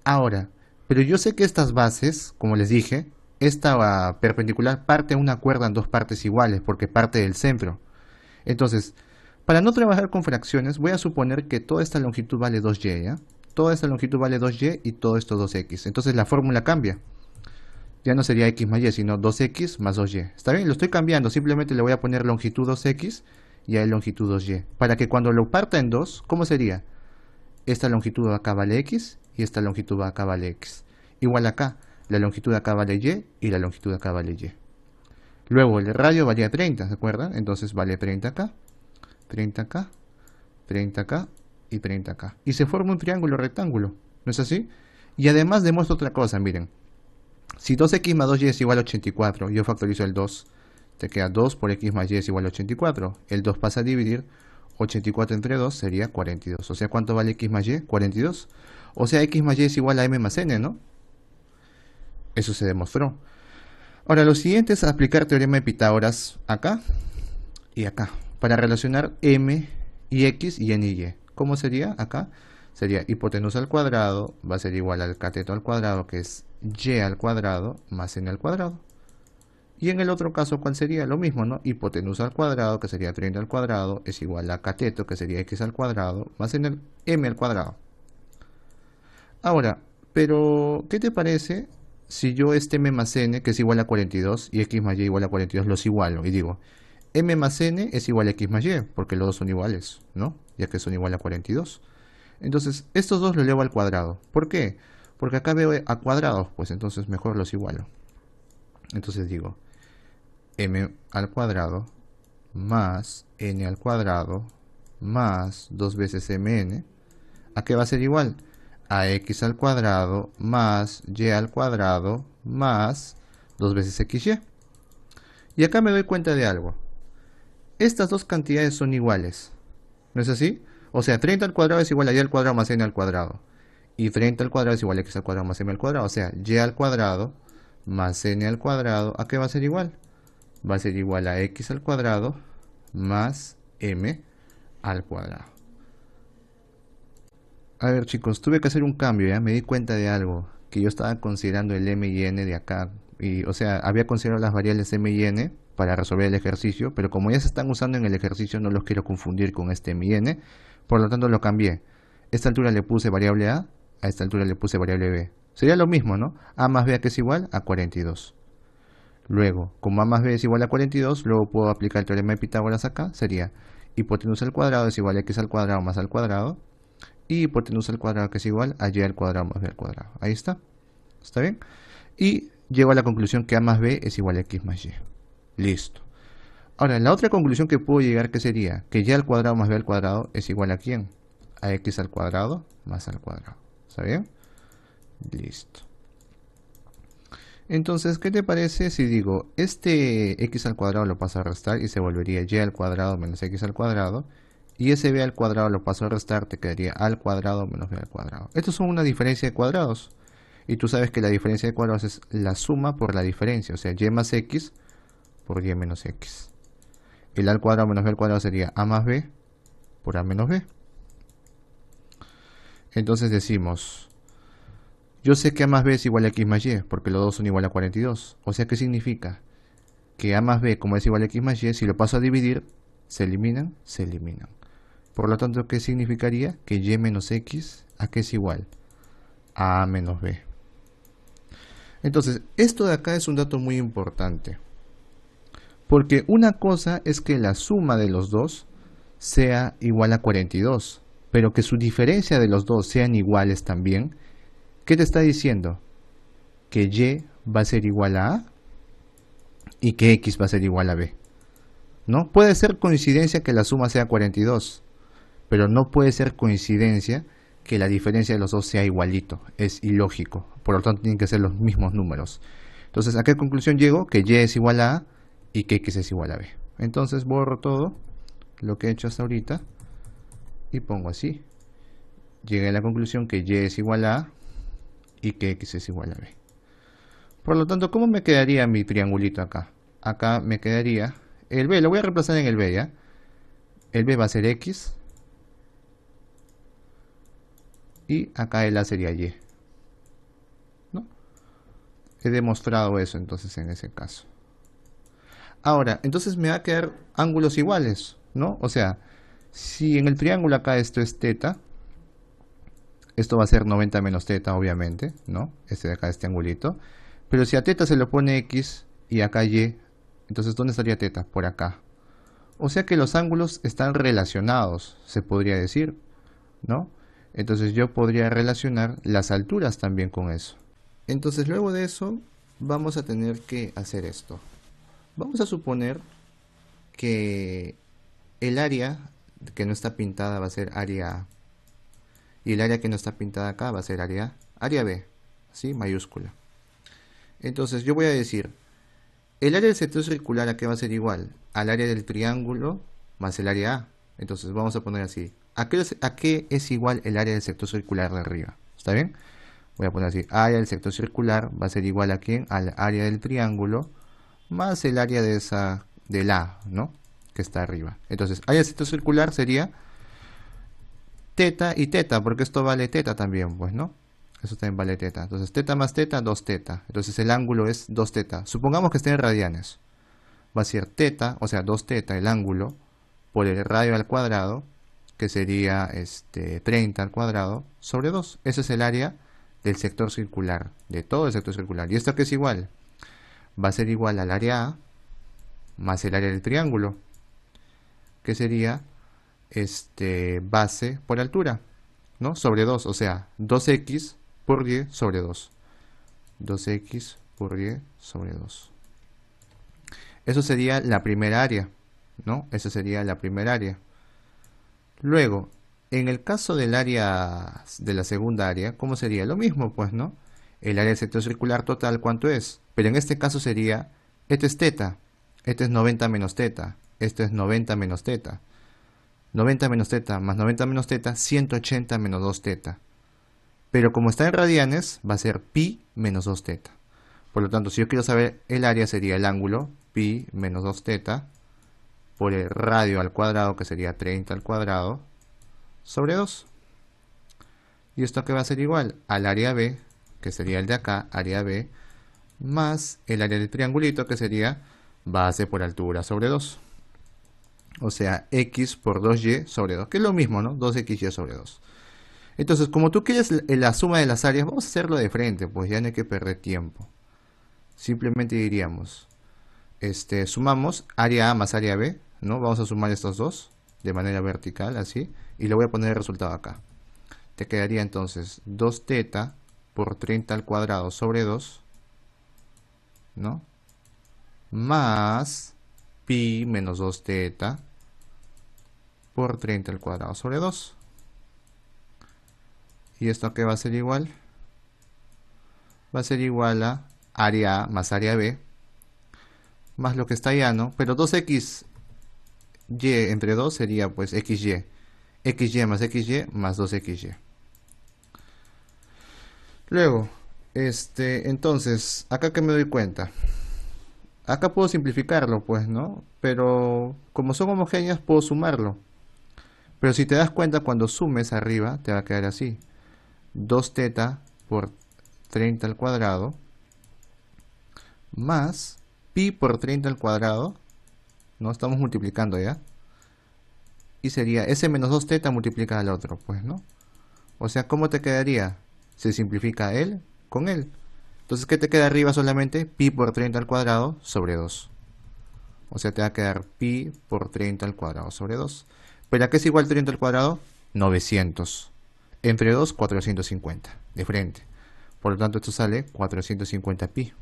Ahora, pero yo sé que estas bases, como les dije, esta perpendicular parte a una cuerda en dos partes iguales, porque parte del centro. Entonces, para no trabajar con fracciones, voy a suponer que toda esta longitud vale 2y, ¿ya? Toda esta longitud vale 2y y todo esto 2x. Entonces la fórmula cambia. Ya no sería x más y, sino 2x más 2y. ¿Está bien? Lo estoy cambiando. Simplemente le voy a poner longitud 2x y a longitud 2y. Para que cuando lo parta en 2, ¿cómo sería? Esta longitud acá vale x y esta longitud acá vale x. Igual acá, la longitud acá vale y y la longitud acá vale y. Luego el radio valía 30, ¿se acuerdan? Entonces vale 30 acá, 30 acá, 30 acá y 30 acá. Y se forma un triángulo rectángulo, ¿no es así? Y además demuestro otra cosa, miren. Si 2x más 2y es igual a 84, yo factorizo el 2, te queda 2 por x más y es igual a 84. El 2 pasa a dividir, 84 entre 2 sería 42. O sea, ¿cuánto vale x más y? 42. O sea, x más y es igual a m más n, ¿no? Eso se demostró. Ahora, lo siguiente es aplicar teorema de Pitágoras acá y acá, para relacionar m y x y n y y. ¿Cómo sería acá? Sería hipotenusa al cuadrado va a ser igual al cateto al cuadrado, que es y al cuadrado más n al cuadrado. Y en el otro caso, ¿cuál sería? Lo mismo, ¿no? Hipotenusa al cuadrado, que sería 30 al cuadrado, es igual a cateto, que sería x al cuadrado, más n m al cuadrado. Ahora, pero, ¿qué te parece si yo este m más n, que es igual a 42, y x más y igual a 42, los igualo? Y digo, m más n es igual a x más y, porque los dos son iguales, ¿no? Ya que son igual a 42. Entonces, estos dos los elevo al cuadrado. ¿Por qué? Porque acá veo a cuadrados, pues entonces mejor los igualo. Entonces digo, m al cuadrado más n al cuadrado más 2 veces mn, ¿a qué va a ser igual? A x al cuadrado más y al cuadrado más 2 veces xy. Y acá me doy cuenta de algo. Estas dos cantidades son iguales, ¿no es así? O sea, 30 al cuadrado es igual a y al cuadrado más n al cuadrado. Y 30 al cuadrado es igual a x al cuadrado más m al cuadrado. O sea, y al cuadrado más n al cuadrado, ¿a qué va a ser igual? Va a ser igual a x al cuadrado más m al cuadrado. A ver, chicos, tuve que hacer un cambio, ¿ya? Me di cuenta de algo, que yo estaba considerando el m y n de acá. Y, o sea, había considerado las variables m y n para resolver el ejercicio, pero como ya se están usando en el ejercicio, no los quiero confundir con este m y n, por lo tanto lo cambié. A esta altura le puse variable a esta altura le puse variable b. Sería lo mismo, ¿no? A más b, que es igual a 42. Luego, como a más b es igual a 42, luego puedo aplicar el teorema de Pitágoras acá. Sería hipotenusa al cuadrado es igual a x al cuadrado más al cuadrado. Y hipotenusa al cuadrado, que es igual a y al cuadrado más b al cuadrado. Ahí está. ¿Está bien? Y llego a la conclusión que a más b es igual a x más y. Listo. Ahora, la otra conclusión que puedo llegar, que sería que y al cuadrado más b al cuadrado es igual a ¿quién? A x al cuadrado más al cuadrado. ¿Está bien? Listo. Entonces, ¿qué te parece si digo, este x al cuadrado lo paso a restar y se volvería y al cuadrado menos x al cuadrado? Y ese b al cuadrado lo paso a restar, te quedaría al cuadrado menos b al cuadrado. Estos son una diferencia de cuadrados. Y tú sabes que la diferencia de cuadrados es la suma por la diferencia. O sea, y más x por y menos x. El a al cuadrado menos b al cuadrado sería a más b por a menos b. Entonces decimos, Yo sé que A más B es igual a X más Y, porque los dos son igual a 42. O sea, ¿qué significa? Que A más B, como es igual a X más Y, si lo paso a dividir, se eliminan, se eliminan. Por lo tanto, ¿qué significaría? Que Y menos X, ¿a qué es igual? A menos B. Entonces, esto de acá es un dato muy importante. Porque una cosa es que la suma de los dos sea igual a 42, pero que su diferencia de los dos sean iguales también. ¿Qué te está diciendo? Que Y va a ser igual a A y que X va a ser igual a B. ¿No? Puede ser coincidencia que la suma sea 42, pero no puede ser coincidencia que la diferencia de los dos sea igualito. Es ilógico. Por lo tanto, tienen que ser los mismos números. Entonces, ¿a qué conclusión llego? Que Y es igual a A y que X es igual a B. Entonces, borro todo lo que he hecho hasta ahorita y pongo así. Llegué a la conclusión que Y es igual a A y que X es igual a B. Por lo tanto, ¿cómo me quedaría mi triangulito acá? Acá me quedaría el B, lo voy a reemplazar en el B, ¿ya? El B va a ser X y acá el A sería Y, ¿no? He demostrado eso entonces en ese caso. Ahora, entonces me va a quedar ángulos iguales, ¿no? O sea, si en el triángulo acá esto es teta, esto va a ser 90 menos teta, obviamente, ¿no? Este de acá, este angulito. Pero si a teta se le pone X y acá Y, entonces ¿dónde estaría teta? Por acá. O sea que los ángulos están relacionados, se podría decir, ¿no? Entonces yo podría relacionar las alturas también con eso. Entonces luego de eso vamos a tener que hacer esto. Vamos a suponer que el área que no está pintada va a ser área A y el área que no está pintada acá va a ser área B, ¿sí? Mayúscula. Entonces yo voy a decir, el área del sector circular a qué va a ser igual, al área del triángulo más el área A. Entonces vamos a poner así, ¿a qué es igual el área del sector circular de arriba? ¿Está bien? Voy a poner así, área del sector circular va a ser igual a quién, al área del triángulo más el área de del A, ¿no? Que está arriba. Entonces, área del sector circular sería teta y teta, porque esto vale teta también, pues, ¿no? Eso también vale teta. Entonces, teta más teta, 2 teta. Entonces, el ángulo es 2 teta. Supongamos que esté en radianes. Va a ser teta, o sea, 2 teta el ángulo, por el radio al cuadrado, que sería 30 al cuadrado, sobre 2. Ese es el área del sector circular, de todo el sector circular. ¿Y esto qué es igual? Va a ser igual al área A más el área del triángulo, que sería base por altura, ¿no? Sobre 2, o sea, 2x por y sobre 2. 2x por y sobre 2. Eso sería la primera área, ¿no? Esa sería la primera área. Luego, en el caso del área de la segunda área, ¿cómo sería? Lo mismo, pues, ¿no? El área del sector circular total, ¿cuánto es? Pero en este caso sería, este es teta, este es 90 menos teta, este es 90 menos teta. 90 menos teta más 90 menos teta, 180 menos 2 teta. Pero como está en radianes, va a ser pi menos 2 teta. Por lo tanto, si yo quiero saber el área, sería el ángulo, pi menos 2 teta, por el radio al cuadrado, que sería 30 al cuadrado, sobre 2. Y esto que va a ser igual al área B, que sería el de acá, área B, más el área del triangulito, que sería base por altura sobre 2. O sea, x por 2y sobre 2, que es lo mismo, ¿no? 2xy sobre 2. Entonces, como tú quieres la suma de las áreas, vamos a hacerlo de frente, pues ya no hay que perder tiempo. Simplemente diríamos, sumamos área A más área B, ¿no? Vamos a sumar estos dos de manera vertical, así, y le voy a poner el resultado acá. Te quedaría entonces 2 teta por 30 al cuadrado sobre 2, ¿no? Más pi menos 2 teta por 30 al cuadrado sobre 2. ¿Y esto qué va a ser igual? Va a ser igual a área A más área B, más lo que está llano, pero 2xy entre 2 sería pues xy. xy más xy más 2xy. Luego, entonces, acá que me doy cuenta. Acá puedo simplificarlo, pues, ¿no? Pero como son homogéneas, puedo sumarlo. Pero si te das cuenta, cuando sumes arriba, te va a quedar así. 2 teta por 30 al cuadrado más pi por 30 al cuadrado, no estamos multiplicando ya, y sería ese menos 2 teta multiplicado al otro, pues, ¿no? O sea, ¿cómo te quedaría? Se simplifica él con él. Entonces, ¿qué te queda arriba solamente? Pi por 30 al cuadrado sobre 2. O sea, te va a quedar pi por 30 al cuadrado sobre 2. ¿Pero a qué es igual 30 al cuadrado? 900. Entre 2, 450. De frente. Por lo tanto, esto sale 450 pi.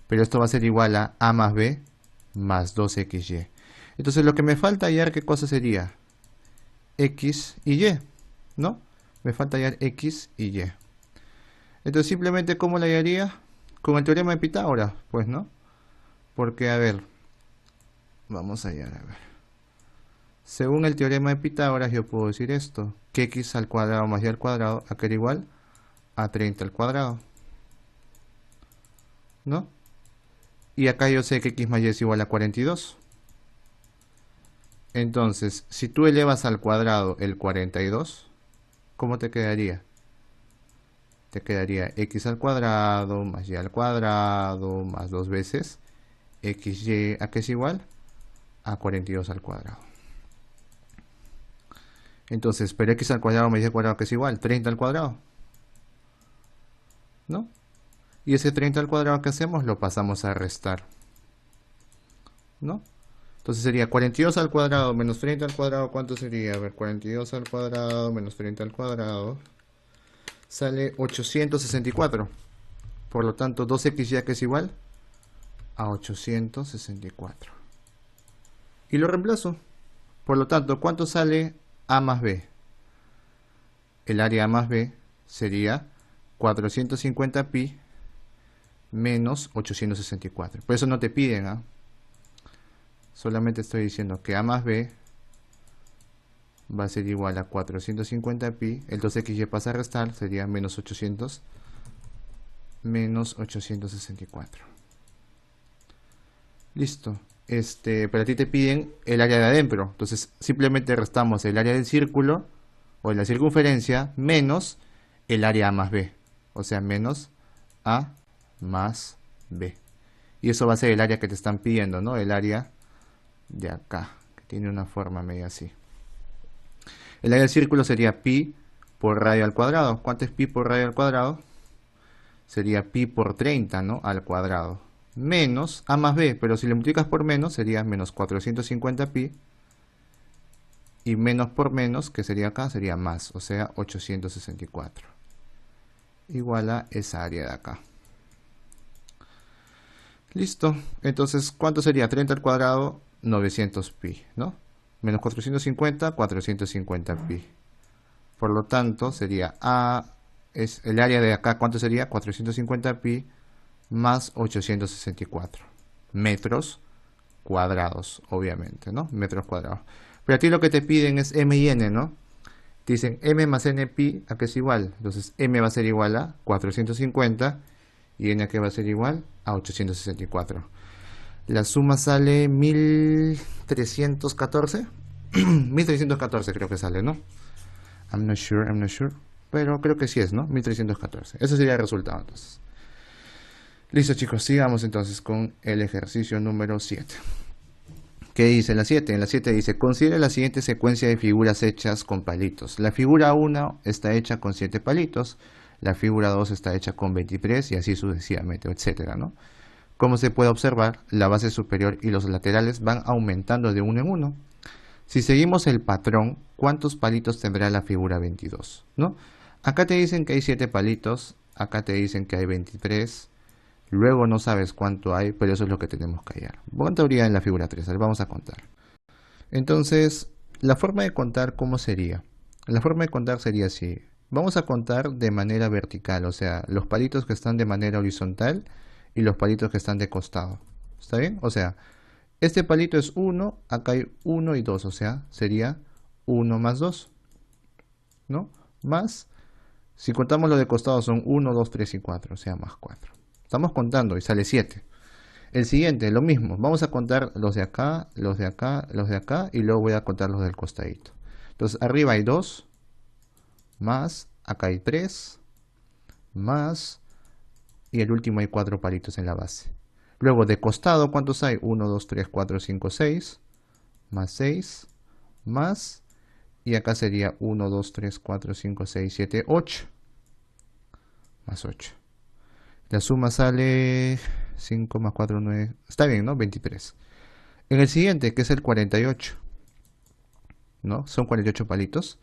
Pero esto va a ser igual a más b más 2xy. Entonces, lo que me falta hallar, ¿qué cosa sería? X y y, ¿no? Me falta hallar x y y. Entonces, simplemente, ¿cómo la hallaría? Con el teorema de Pitágoras, pues, ¿no? Porque, a ver, vamos a hallar, a ver. Según el teorema de Pitágoras, yo puedo decir esto, que x al cuadrado más y al cuadrado, ¿a qué era igual? A 30 al cuadrado, ¿no? Y acá yo sé que x más y es igual a 42. Entonces, si tú elevas al cuadrado el 42, ¿cómo te quedaría? Te quedaría x al cuadrado más y al cuadrado más 2 veces xy, ¿a qué es igual? A 42 al cuadrado. Entonces, pero x al cuadrado más y al cuadrado, ¿qué es igual? 30 al cuadrado, ¿no? Y ese 30 al cuadrado que hacemos lo pasamos a restar, ¿no? Entonces sería 42 al cuadrado menos 30 al cuadrado, ¿cuánto sería? A ver, 42 al cuadrado menos 30 al cuadrado sale 864. Por lo tanto, 2x ya que es igual a 864. Y lo reemplazo. Por lo tanto, ¿cuánto sale a más b? El área a más b sería 450 pi menos 864. Por eso no te piden, ¿ah? Solamente estoy diciendo que a más b va a ser igual a 450 pi. El 2xy pasa a restar, sería menos 800 menos 864. Listo. Pero a ti te piden el área de adentro. Entonces simplemente restamos el área del círculo o de la circunferencia menos el área a más b. O sea, menos a más b. Y eso va a ser el área que te están pidiendo, ¿no? El área de acá, que tiene una forma media así. El área del círculo sería pi por radio al cuadrado. ¿Cuánto es pi por radio al cuadrado? Sería pi por 30, ¿no? Al cuadrado. Menos a más b, pero si le multiplicas por menos sería menos 450 pi. Y menos por menos, que sería acá, sería más, o sea, 864. Igual a esa área de acá. Listo. Entonces, ¿cuánto sería? 30 al cuadrado, 900 pi, ¿no? Menos 450, 450 pi. Por lo tanto, sería A, es el área de acá, ¿cuánto sería? 450 pi más 864 metros cuadrados, obviamente, ¿no? Metros cuadrados. Pero a ti lo que te piden es m y n, ¿no? Te dicen m más n pi, ¿a qué es igual? Entonces, m va a ser igual a 450 y n a qué va a ser igual a 864. La suma sale 1314. 1314 creo que sale, ¿no? I'm not sure. Pero creo que sí es, ¿no? 1314. Ese sería el resultado, entonces. Listo, chicos. Sigamos entonces con el ejercicio número 7. ¿Qué dice la 7? En la 7 dice, considera la siguiente secuencia de figuras hechas con palitos. La figura 1 está hecha con 7 palitos. La figura 2 está hecha con 23 y así sucesivamente, etcétera, ¿no? Como se puede observar, la base superior y los laterales van aumentando de uno en uno. Si seguimos el patrón, ¿cuántos palitos tendrá la figura 22? ¿No? Acá te dicen que hay 7 palitos, acá te dicen que hay 23, luego no sabes cuánto hay, pero eso es lo que tenemos que hallar. ¿Cuánto habría en la figura 3? A ver, vamos a contar. Entonces, la forma de contar, ¿cómo sería? La forma de contar sería así. Vamos a contar de manera vertical, o sea, los palitos que están de manera horizontal y los palitos que están de costado. ¿Está bien? O sea, este palito es 1, acá hay 1 y 2, o sea, sería 1 más 2, ¿no? Más, si contamos los de costado son 1, 2, 3 y 4, o sea, más 4. Estamos contando y sale 7. El siguiente, lo mismo, vamos a contar los de acá, los de acá, los de acá y luego voy a contar los del costadito. Entonces, arriba hay 2, más, acá hay 3, más, y el último hay 4 palitos en la base. Luego de costado, ¿cuántos hay? 1, 2, 3, 4, 5, 6, más 6, más, y acá sería 1, 2, 3, 4, 5, 6, 7, 8, más 8. La suma sale 5 más 4, 9, está bien, ¿no? 23. En el siguiente, que es el 48, ¿no? Son 48 palitos.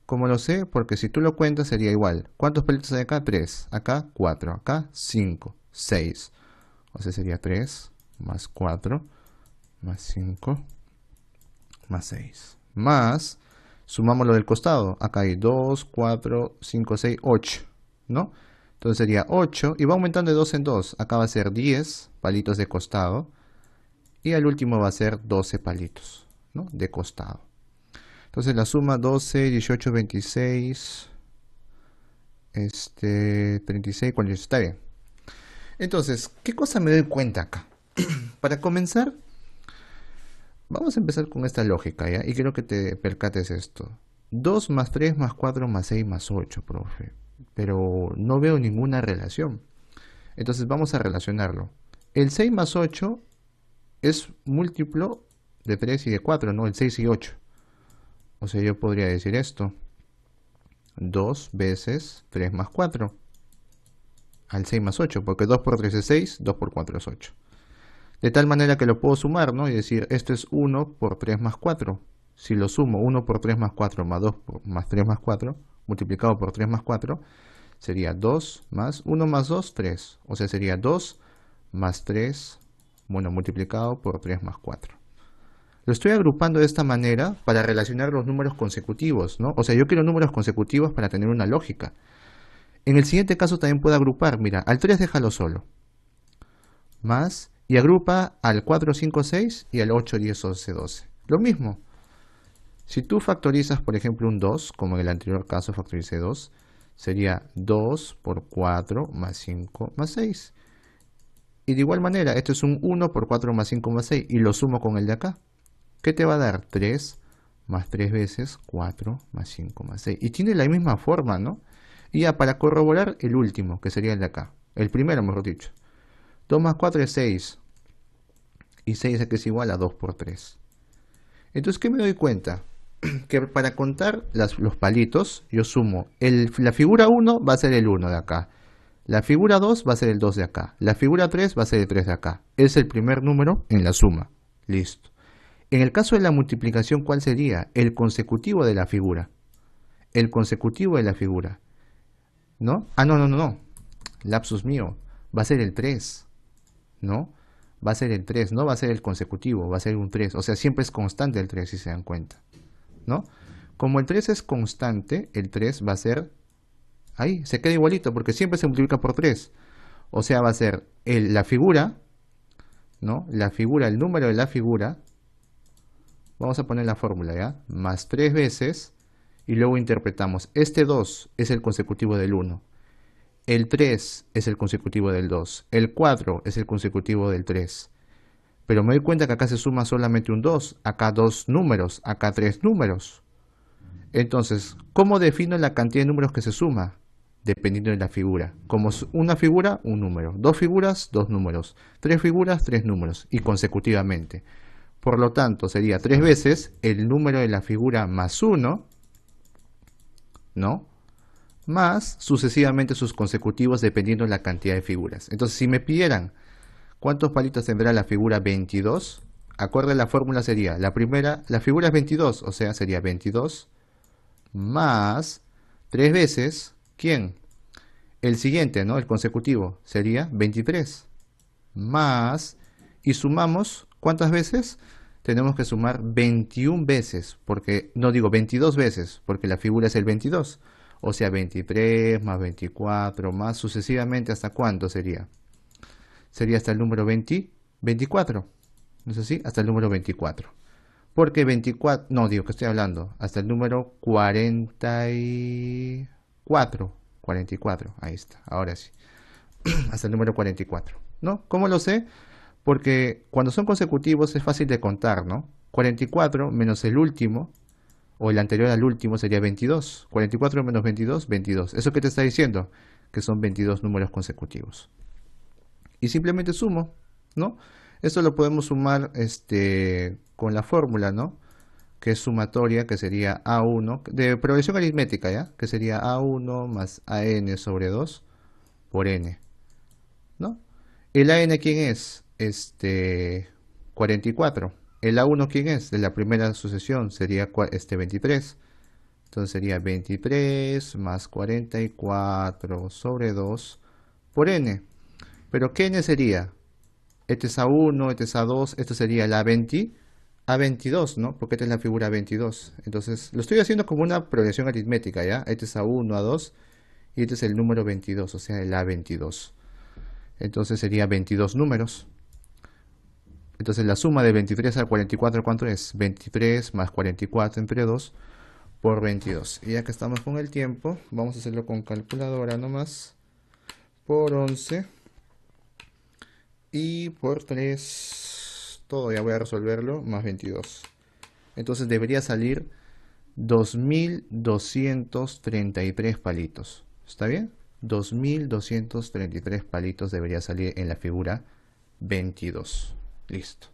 ¿Cómo lo sé? Porque si tú lo cuentas sería igual. ¿Cuántos palitos hay acá? 3. Acá 4. Acá 5. 6. O sea, sería 3 más 4 más 5 más 6. Más, sumamos lo del costado. Acá hay 2, 4, 5, 6, 8. ¿No? Entonces sería 8 y va aumentando de 2 en 2. Acá va a ser 10 palitos de costado. Y al último va a ser 12 palitos, ¿no? De costado. Entonces la suma 12, 18, 26, 36, 48, está bien. Entonces, ¿qué cosa me doy cuenta acá? Para comenzar, vamos a empezar con esta lógica, ¿ya? Y quiero que te percates esto. 2 más 3 más 4 más 6 más 8, profe. Pero no veo ninguna relación. Entonces vamos a relacionarlo. El 6 más 8 es múltiplo de 3 y de 4, ¿no? El 6 y 8. O sea, yo podría decir esto. 2 veces 3 más 4. Al 6 más 8, porque 2 por 3 es 6, 2 por 4 es 8. De tal manera que lo puedo sumar, ¿no? Y decir, esto es 1 por 3 más 4. Si lo sumo, 1 por 3 más 4 más 2 más 3 más 4, multiplicado por 3 más 4, sería 2 más 1 más 2, 3. O sea, sería 2 más 3, bueno, multiplicado por 3 más 4. Lo estoy agrupando de esta manera para relacionar los números consecutivos, ¿no? O sea, yo quiero números consecutivos para tener una lógica. En el siguiente caso también puedo agrupar, mira, al 3 déjalo solo. Más, y agrupa al 4, 5, 6 y al 8, 10, 11, 12. Lo mismo. Si tú factorizas, por ejemplo, un 2, como en el anterior caso factoricé 2, sería 2 por 4 más 5 más 6. Y de igual manera, esto es un 1 por 4 más 5 más 6 y lo sumo con el de acá. ¿Qué te va a dar? 3 más 3 veces 4 más 5 más 6. Y tiene la misma forma, ¿no? Y ya para corroborar el último, que sería el de acá. El primero, mejor dicho. 2 más 4 es 6. Y 6 es igual a 2 por 3. Entonces, ¿qué me doy cuenta? Que para contar los palitos, yo sumo. La figura 1 va a ser el 1 de acá. La figura 2 va a ser el 2 de acá. La figura 3 va a ser el 3 de acá. Es el primer número en la suma. Listo. En el caso de la multiplicación, ¿cuál sería? El consecutivo de la figura. El consecutivo de la figura. ¿No? Ah, no. Lapsus mío. Va a ser el 3. ¿No? Va a ser el 3. No va a ser el consecutivo. Va a ser un 3. O sea, siempre es constante el 3, si se dan cuenta. ¿No? Como el 3 es constante, el 3 va a ser... Ahí, se queda igualito, porque siempre se multiplica por 3. O sea, va a ser la figura, ¿no? La figura, el número de la figura. Vamos a poner la fórmula, ¿ya? Más 3 veces, y luego interpretamos. Este 2 es el consecutivo del 1. El 3 es el consecutivo del 2. El 4 es el consecutivo del 3. Pero me doy cuenta que acá se suma solamente un 2. Acá 2 números. Acá 3 números. Entonces, ¿cómo defino la cantidad de números que se suma? Dependiendo de la figura. Como una figura, un número. 2 figuras, 2 números. 3 figuras, 3 números. Y consecutivamente. Por lo tanto, sería 3 veces el número de la figura más 1, ¿no? Más sucesivamente sus consecutivos dependiendo de la cantidad de figuras. Entonces, si me pidieran cuántos palitos tendrá la figura 22, acorde a la fórmula sería, la figura es 22, o sea, sería 22 más 3 veces, ¿quién? El siguiente, ¿no? El consecutivo sería 23 más, y sumamos, ¿cuántas veces? Tenemos que sumar 21 veces, porque, no digo 22 veces, porque la figura es el 22. O sea, 23 más 24 más sucesivamente, ¿hasta cuánto sería? Sería hasta el número 24. ¿No es así? Hasta el número 24. Porque 24, no, digo que estoy hablando, hasta el número 44. 44, ahí está, ahora sí. Hasta el número 44, ¿no? ¿Cómo lo sé? Porque cuando son consecutivos es fácil de contar, ¿no? 44 menos el último, o el anterior al último, sería 22. 44 menos 22, 22. ¿Eso qué te está diciendo? que son 22 números consecutivos. Y simplemente sumo, ¿no? Esto lo podemos sumar con la fórmula, ¿no? Que es sumatoria, que sería A1, de progresión aritmética, ¿ya? Que sería A1 más AN sobre 2 por N, ¿no? ¿El AN quién es? 44. ¿El A1 quién es? De la primera sucesión sería 23. Entonces sería 23 más 44 sobre 2 por N. ¿Pero qué N sería? Este es A1, este es A2, esto sería el A22, ¿no? Porque esta es la figura 22. Entonces, lo estoy haciendo como una progresión aritmética, ¿ya? Este es A1, A2, y este es el número 22, o sea, el A22. Entonces sería 22 números. Entonces la suma de 23 al 44, ¿cuánto es? 23 más 44 entre 2 por 22. Y ya que estamos con el tiempo, vamos a hacerlo con calculadora nomás. Por 11 y por 3, todo ya voy a resolverlo, más 22. Entonces debería salir 2233 palitos. ¿Está bien? 2233 palitos debería salir en la figura 22. Listo.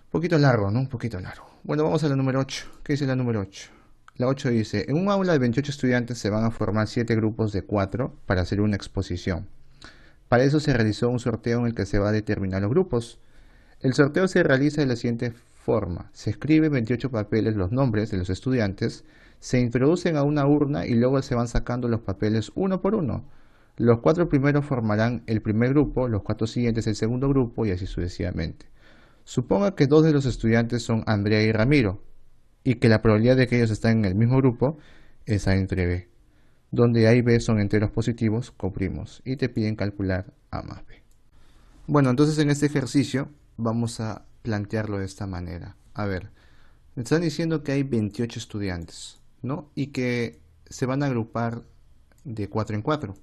Un poquito largo, ¿no? Un poquito largo. Bueno, vamos a la número 8. ¿Qué dice la número 8? La 8 dice, en un aula de 28 estudiantes se van a formar 7 grupos de 4 para hacer una exposición. Para eso se realizó un sorteo en el que se va a determinar los grupos. El sorteo se realiza de la siguiente forma. Se escriben 28 papeles los nombres de los estudiantes, se introducen a una urna y luego se van sacando los papeles uno por uno. Los 4 primeros formarán el primer grupo, los 4 siguientes el segundo grupo y así sucesivamente. Suponga que 2 de los estudiantes son Andrea y Ramiro y que la probabilidad de que ellos estén en el mismo grupo es A entre B. Donde A y B son enteros positivos, comprimos y te piden calcular A más B. Bueno, entonces en este ejercicio vamos a plantearlo de esta manera. A ver, me están diciendo que hay 28 estudiantes, ¿no? Y que se van a agrupar de 4 en 4,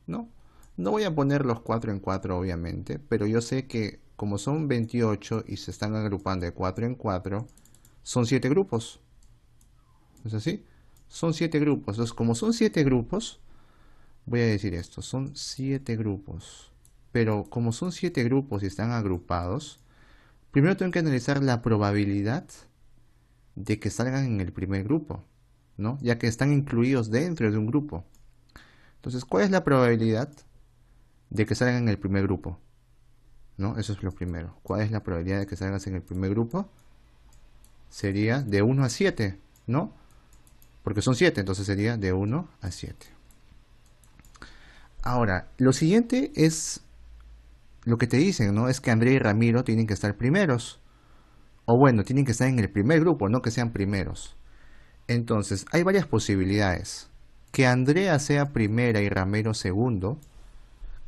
¿no? No voy a poner los 4 en 4 obviamente, pero yo sé que como son 28 y se están agrupando de 4 en 4, son 7 grupos. ¿Es así? Son 7 grupos. Entonces, como son 7 grupos, voy a decir esto, son 7 grupos. Pero como son 7 grupos y están agrupados, primero tengo que analizar la probabilidad de que salgan en el primer grupo, ¿no? Ya que están incluidos dentro de un grupo. Entonces, ¿cuál es la probabilidad de que salgan en el primer grupo? ¿No? Eso es lo primero. ¿Cuál es la probabilidad de que salgas en el primer grupo? Sería de 1 a 7, ¿no? Porque son 7, entonces sería de 1 a 7. Ahora, lo siguiente es lo que te dicen, ¿no? Es que Andrea y Ramiro tienen que estar primeros. O bueno, tienen que estar en el primer grupo, no que sean primeros. Entonces, hay varias posibilidades. Que Andrea sea primera y Ramiro segundo.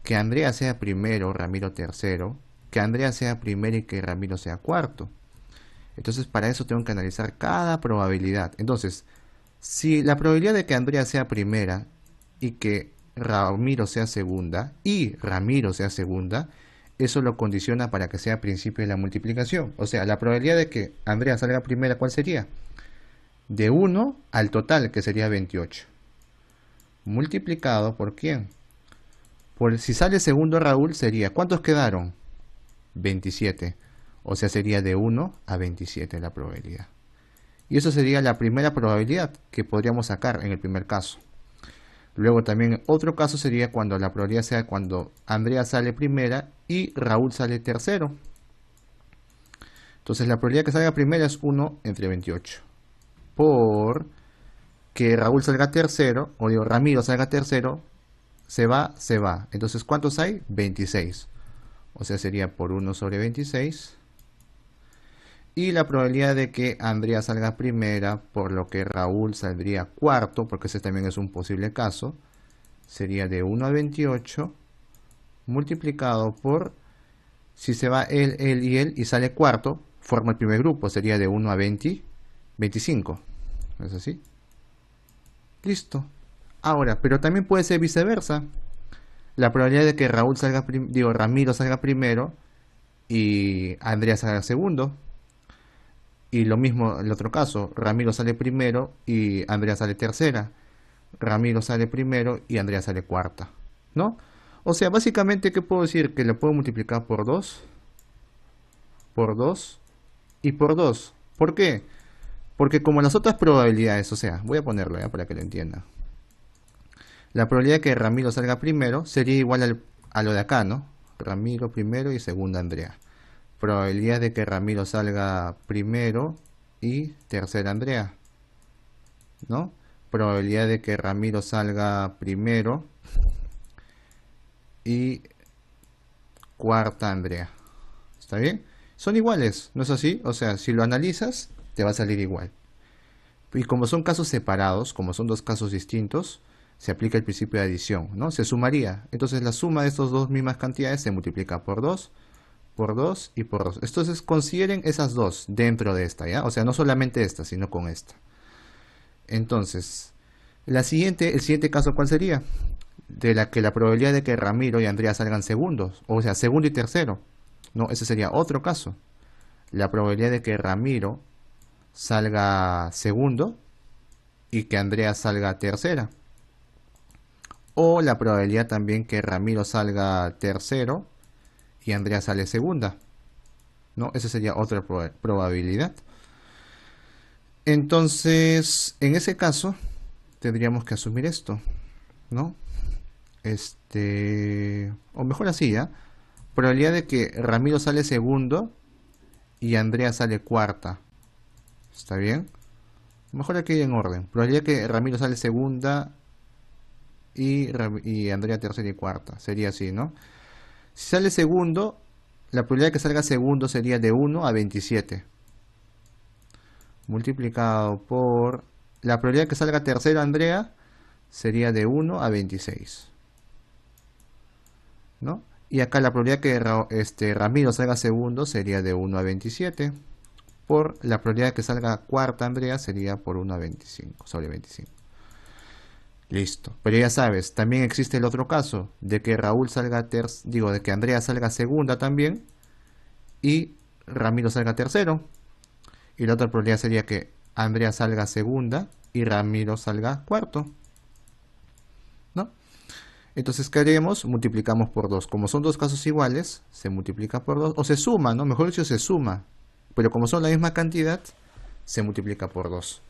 Que Andrea sea primero, Ramiro tercero. Que Andrea sea primera y que Ramiro sea cuarto. Entonces, para eso tengo que analizar cada probabilidad. Entonces, si la probabilidad de que Andrea sea primera y que Ramiro sea segunda y Ramiro sea segunda, eso lo condiciona para que sea principio de la multiplicación. O sea, la probabilidad de que Andrea salga primera, ¿cuál sería? De 1 al total, que sería 28. Multiplicado por ¿quién? Por si sale segundo Raúl, sería, ¿cuántos quedaron? 27. O sea, sería de 1 a 27 la probabilidad. Y eso sería la primera probabilidad que podríamos sacar en el primer caso. Luego también otro caso sería cuando la probabilidad sea cuando Andrea sale primera y Raúl sale tercero. Entonces la probabilidad que salga primera es 1 entre 28. Por que Raúl salga tercero, o digo Ramiro salga tercero, se va. Entonces, ¿cuántos hay? 26. O sea, sería por 1 sobre 26. Y la probabilidad de que Andrea salga primera, por lo que Raúl saldría cuarto, porque ese también es un posible caso, sería de 1 a 28 multiplicado por, si se va él y sale cuarto, forma el primer grupo, sería de 1 a 25. ¿Es así? Listo. Ahora, pero también puede ser viceversa. La probabilidad de que Ramiro salga primero y Andrea salga segundo. Y lo mismo el otro caso, Ramiro sale primero y Andrea sale tercera. Ramiro sale primero y Andrea sale cuarta, ¿no? O sea, básicamente, ¿qué puedo decir? Que lo puedo multiplicar por 2 y por 2. ¿Por qué? Porque como las otras probabilidades, o sea, voy a ponerlo ya para que lo entiendan. La probabilidad de que Ramiro salga primero sería igual a lo de acá, ¿no? Ramiro primero y segundo Andrea. Probabilidad de que Ramiro salga primero y tercera Andrea, ¿no? Probabilidad de que Ramiro salga primero y cuarta Andrea. ¿Está bien? Son iguales, ¿no es así? O sea, si lo analizas, te va a salir igual. Y como son casos separados, como son dos casos distintos, se aplica el principio de adición, ¿no? Se sumaría. Entonces la suma de estas dos mismas cantidades se multiplica por 2 y por 2. Entonces consideren esas dos dentro de esta, ¿ya? O sea, no solamente esta, sino con esta. Entonces, el siguiente caso, ¿cuál sería? De la que la probabilidad de que Ramiro y Andrea salgan segundos, o sea, segundo y tercero. No, ese sería otro caso. La probabilidad de que Ramiro salga segundo y que Andrea salga tercera. O la probabilidad también que Ramiro salga tercero y Andrea sale segunda. ¿No? Esa sería otra probabilidad. Entonces, en ese caso, tendríamos que asumir esto, ¿no? O mejor así, ¿ya? Probabilidad de que Ramiro sale segundo y Andrea sale cuarta. ¿Está bien? Mejor aquí en orden. Probabilidad que Ramiro sale segunda y Andrea tercera y cuarta. Sería así, ¿no? Si sale segundo, la probabilidad de que salga segundo sería de 1 a 27. Multiplicado por la probabilidad de que salga tercero Andrea sería de 1 a 26. ¿No? Y acá la probabilidad que Ramiro salga segundo sería de 1 a 27. Por la probabilidad de que salga cuarta Andrea sería por 1 a 25, sobre 25. Listo. Pero ya sabes, también existe el otro caso de que de que Andrea salga segunda también y Ramiro salga tercero. Y la otra probabilidad sería que Andrea salga segunda y Ramiro salga cuarto, ¿no? Entonces, ¿qué haremos? Multiplicamos por 2. Como son dos casos iguales, se multiplica por 2. O se suma, ¿no? Mejor dicho, se suma. Pero como son la misma cantidad, se multiplica por 2.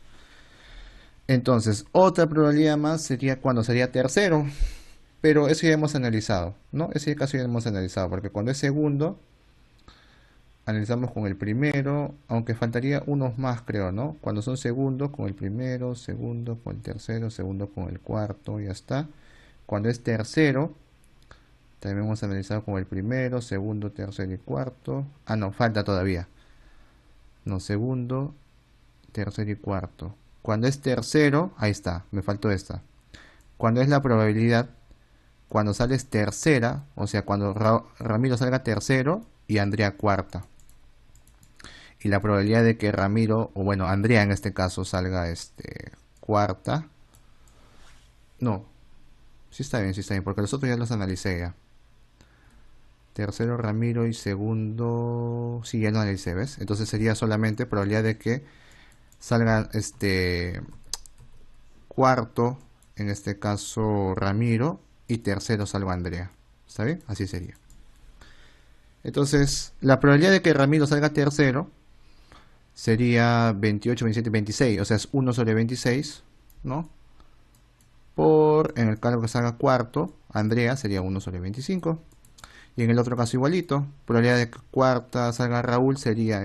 Entonces, otra probabilidad más sería cuando sería tercero. Pero eso ya hemos analizado, ¿no? Ese caso ya hemos analizado. Porque cuando es segundo, analizamos con el primero. Aunque faltaría unos más, creo, ¿no? Cuando son segundos, con el primero, segundo con el tercero, segundo con el cuarto, ya está. Cuando es tercero, también hemos analizado con el primero, segundo, tercero y cuarto. Ah, no, falta todavía. No, segundo, tercero y cuarto. Cuando es tercero, ahí está, me faltó esta. Cuando es la probabilidad, cuando sales tercera, o sea, cuando Ramiro salga tercero y Andrea cuarta. Y la probabilidad de que Ramiro, o bueno, Andrea en este caso salga cuarta. No, sí está bien, porque los otros ya los analicé ya. Tercero Ramiro y segundo, sí, ya lo analicé, ¿ves? Entonces sería solamente probabilidad de que salga cuarto, en este caso Ramiro, y tercero salga Andrea. ¿Está bien? Así sería. Entonces, la probabilidad de que Ramiro salga tercero sería 28, 27, 26, o sea, es 1 sobre 26, ¿no? En el caso que salga cuarto, Andrea sería 1 sobre 25. Y en el otro caso igualito, probabilidad de que cuarta salga Raúl sería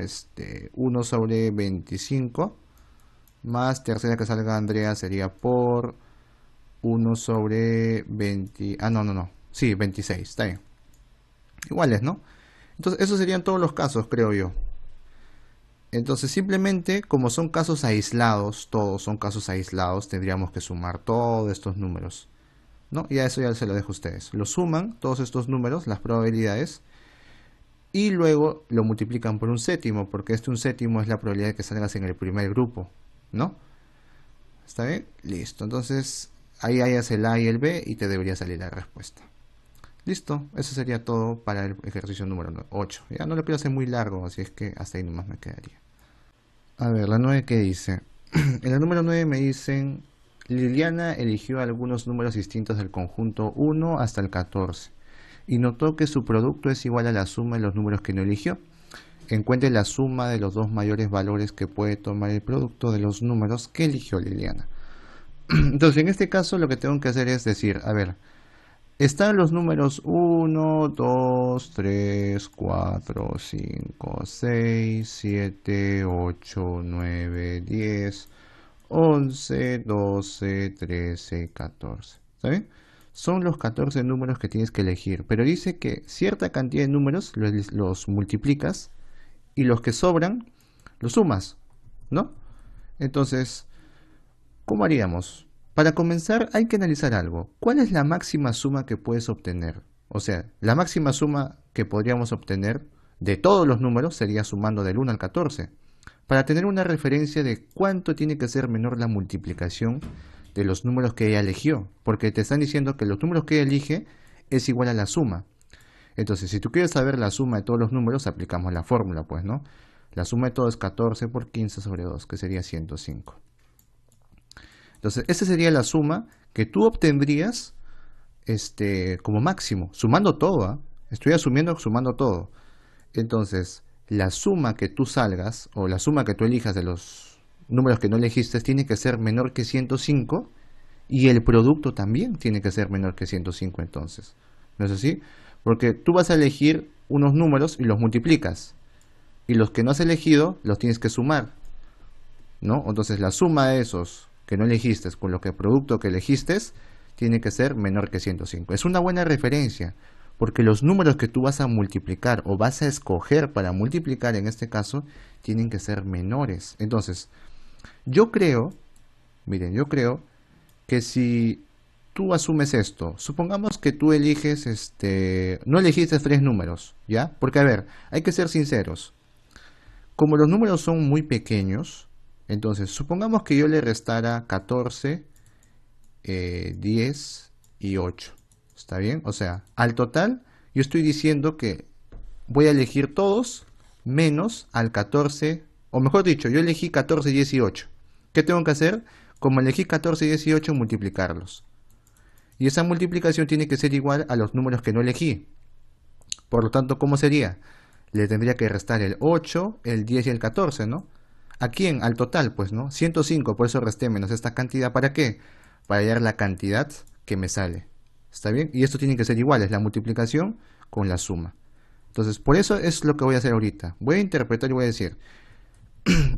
1 sobre 25, más tercera que salga Andrea sería por 1 sobre 20, no, sí, 26, está bien. Iguales, ¿no? Entonces, esos serían todos los casos, creo yo. Entonces, simplemente, como son casos aislados, todos son casos aislados, tendríamos que sumar todos estos números, ¿no? Y a eso ya se lo dejo a ustedes. Lo suman, todos estos números, las probabilidades, y luego lo multiplican por un séptimo, porque un séptimo es la probabilidad de que salgas en el primer grupo, ¿no? ¿Está bien? Listo. Entonces, ahí hayas el A y el B y te debería salir la respuesta. Listo. Eso sería todo para el ejercicio número 8. Ya no lo quiero hacer muy largo, así es que hasta ahí nomás me quedaría. A ver, la 9 ¿qué dice? En la número 9 me dicen Liliana eligió algunos números distintos del conjunto 1 hasta el 14 y notó que su producto es igual a la suma de los números que no eligió. Encuentre la suma de los dos mayores valores que puede tomar el producto de los números que eligió Liliana. Entonces, en este caso lo que tengo que hacer es decir, a ver, están los números 1, 2, 3, 4, 5, 6, 7, 8, 9, 10, 11, 12, 13, 14. ¿Está bien? Son los 14 números que tienes que elegir, pero dice que cierta cantidad de números los multiplicas y los que sobran los sumas, ¿no? Entonces, ¿cómo haríamos? Para comenzar hay que analizar algo. ¿Cuál es la máxima suma que puedes obtener? O sea, la máxima suma que podríamos obtener de todos los números sería sumando del 1 al 14. Para tener una referencia de cuánto tiene que ser menor la multiplicación de los números que ella eligió. Porque te están diciendo que los números que ella elige es igual a la suma. Entonces, si tú quieres saber la suma de todos los números, aplicamos la fórmula, pues, ¿no? La suma de todo es 14 por 15 sobre 2, que sería 105. Entonces, esa sería la suma que tú obtendrías como máximo, sumando todo, ¿ah? Estoy asumiendo sumando todo. Entonces, la suma que tú salgas, o la suma que tú elijas de los números que no elegiste, tiene que ser menor que 105, y el producto también tiene que ser menor que 105 entonces. ¿No es así? Porque tú vas a elegir unos números y los multiplicas, y los que no has elegido los tienes que sumar, ¿no? Entonces la suma de esos que no elegiste con lo que el producto que elegiste tiene que ser menor que 105. Es una buena referencia, porque los números que tú vas a multiplicar o vas a escoger para multiplicar en este caso tienen que ser menores. Entonces, yo creo, miren, yo creo que si tú asumes esto, supongamos que tú eliges, no elegiste tres números, ¿ya? Porque a ver, hay que ser sinceros. Como los números son muy pequeños, entonces supongamos que yo le restara 14, 10 y 8. ¿Está bien? O sea, al total yo estoy diciendo que voy a elegir todos menos al 14, o mejor dicho, yo elegí 14, 10 y 8. ¿Qué tengo que hacer? Como elegí 14, 10 y 8, multiplicarlos. Y esa multiplicación tiene que ser igual a los números que no elegí. Por lo tanto, ¿cómo sería? Le tendría que restar el 8, el 10 y el 14, ¿no? ¿A quién? Al total, pues, ¿no? 105, por eso resté menos esta cantidad. ¿Para qué? Para hallar la cantidad que me sale. ¿Está bien? Y esto tiene que ser igual, es la multiplicación con la suma. Entonces, por eso es lo que voy a hacer ahorita. Voy a interpretar y voy a decir,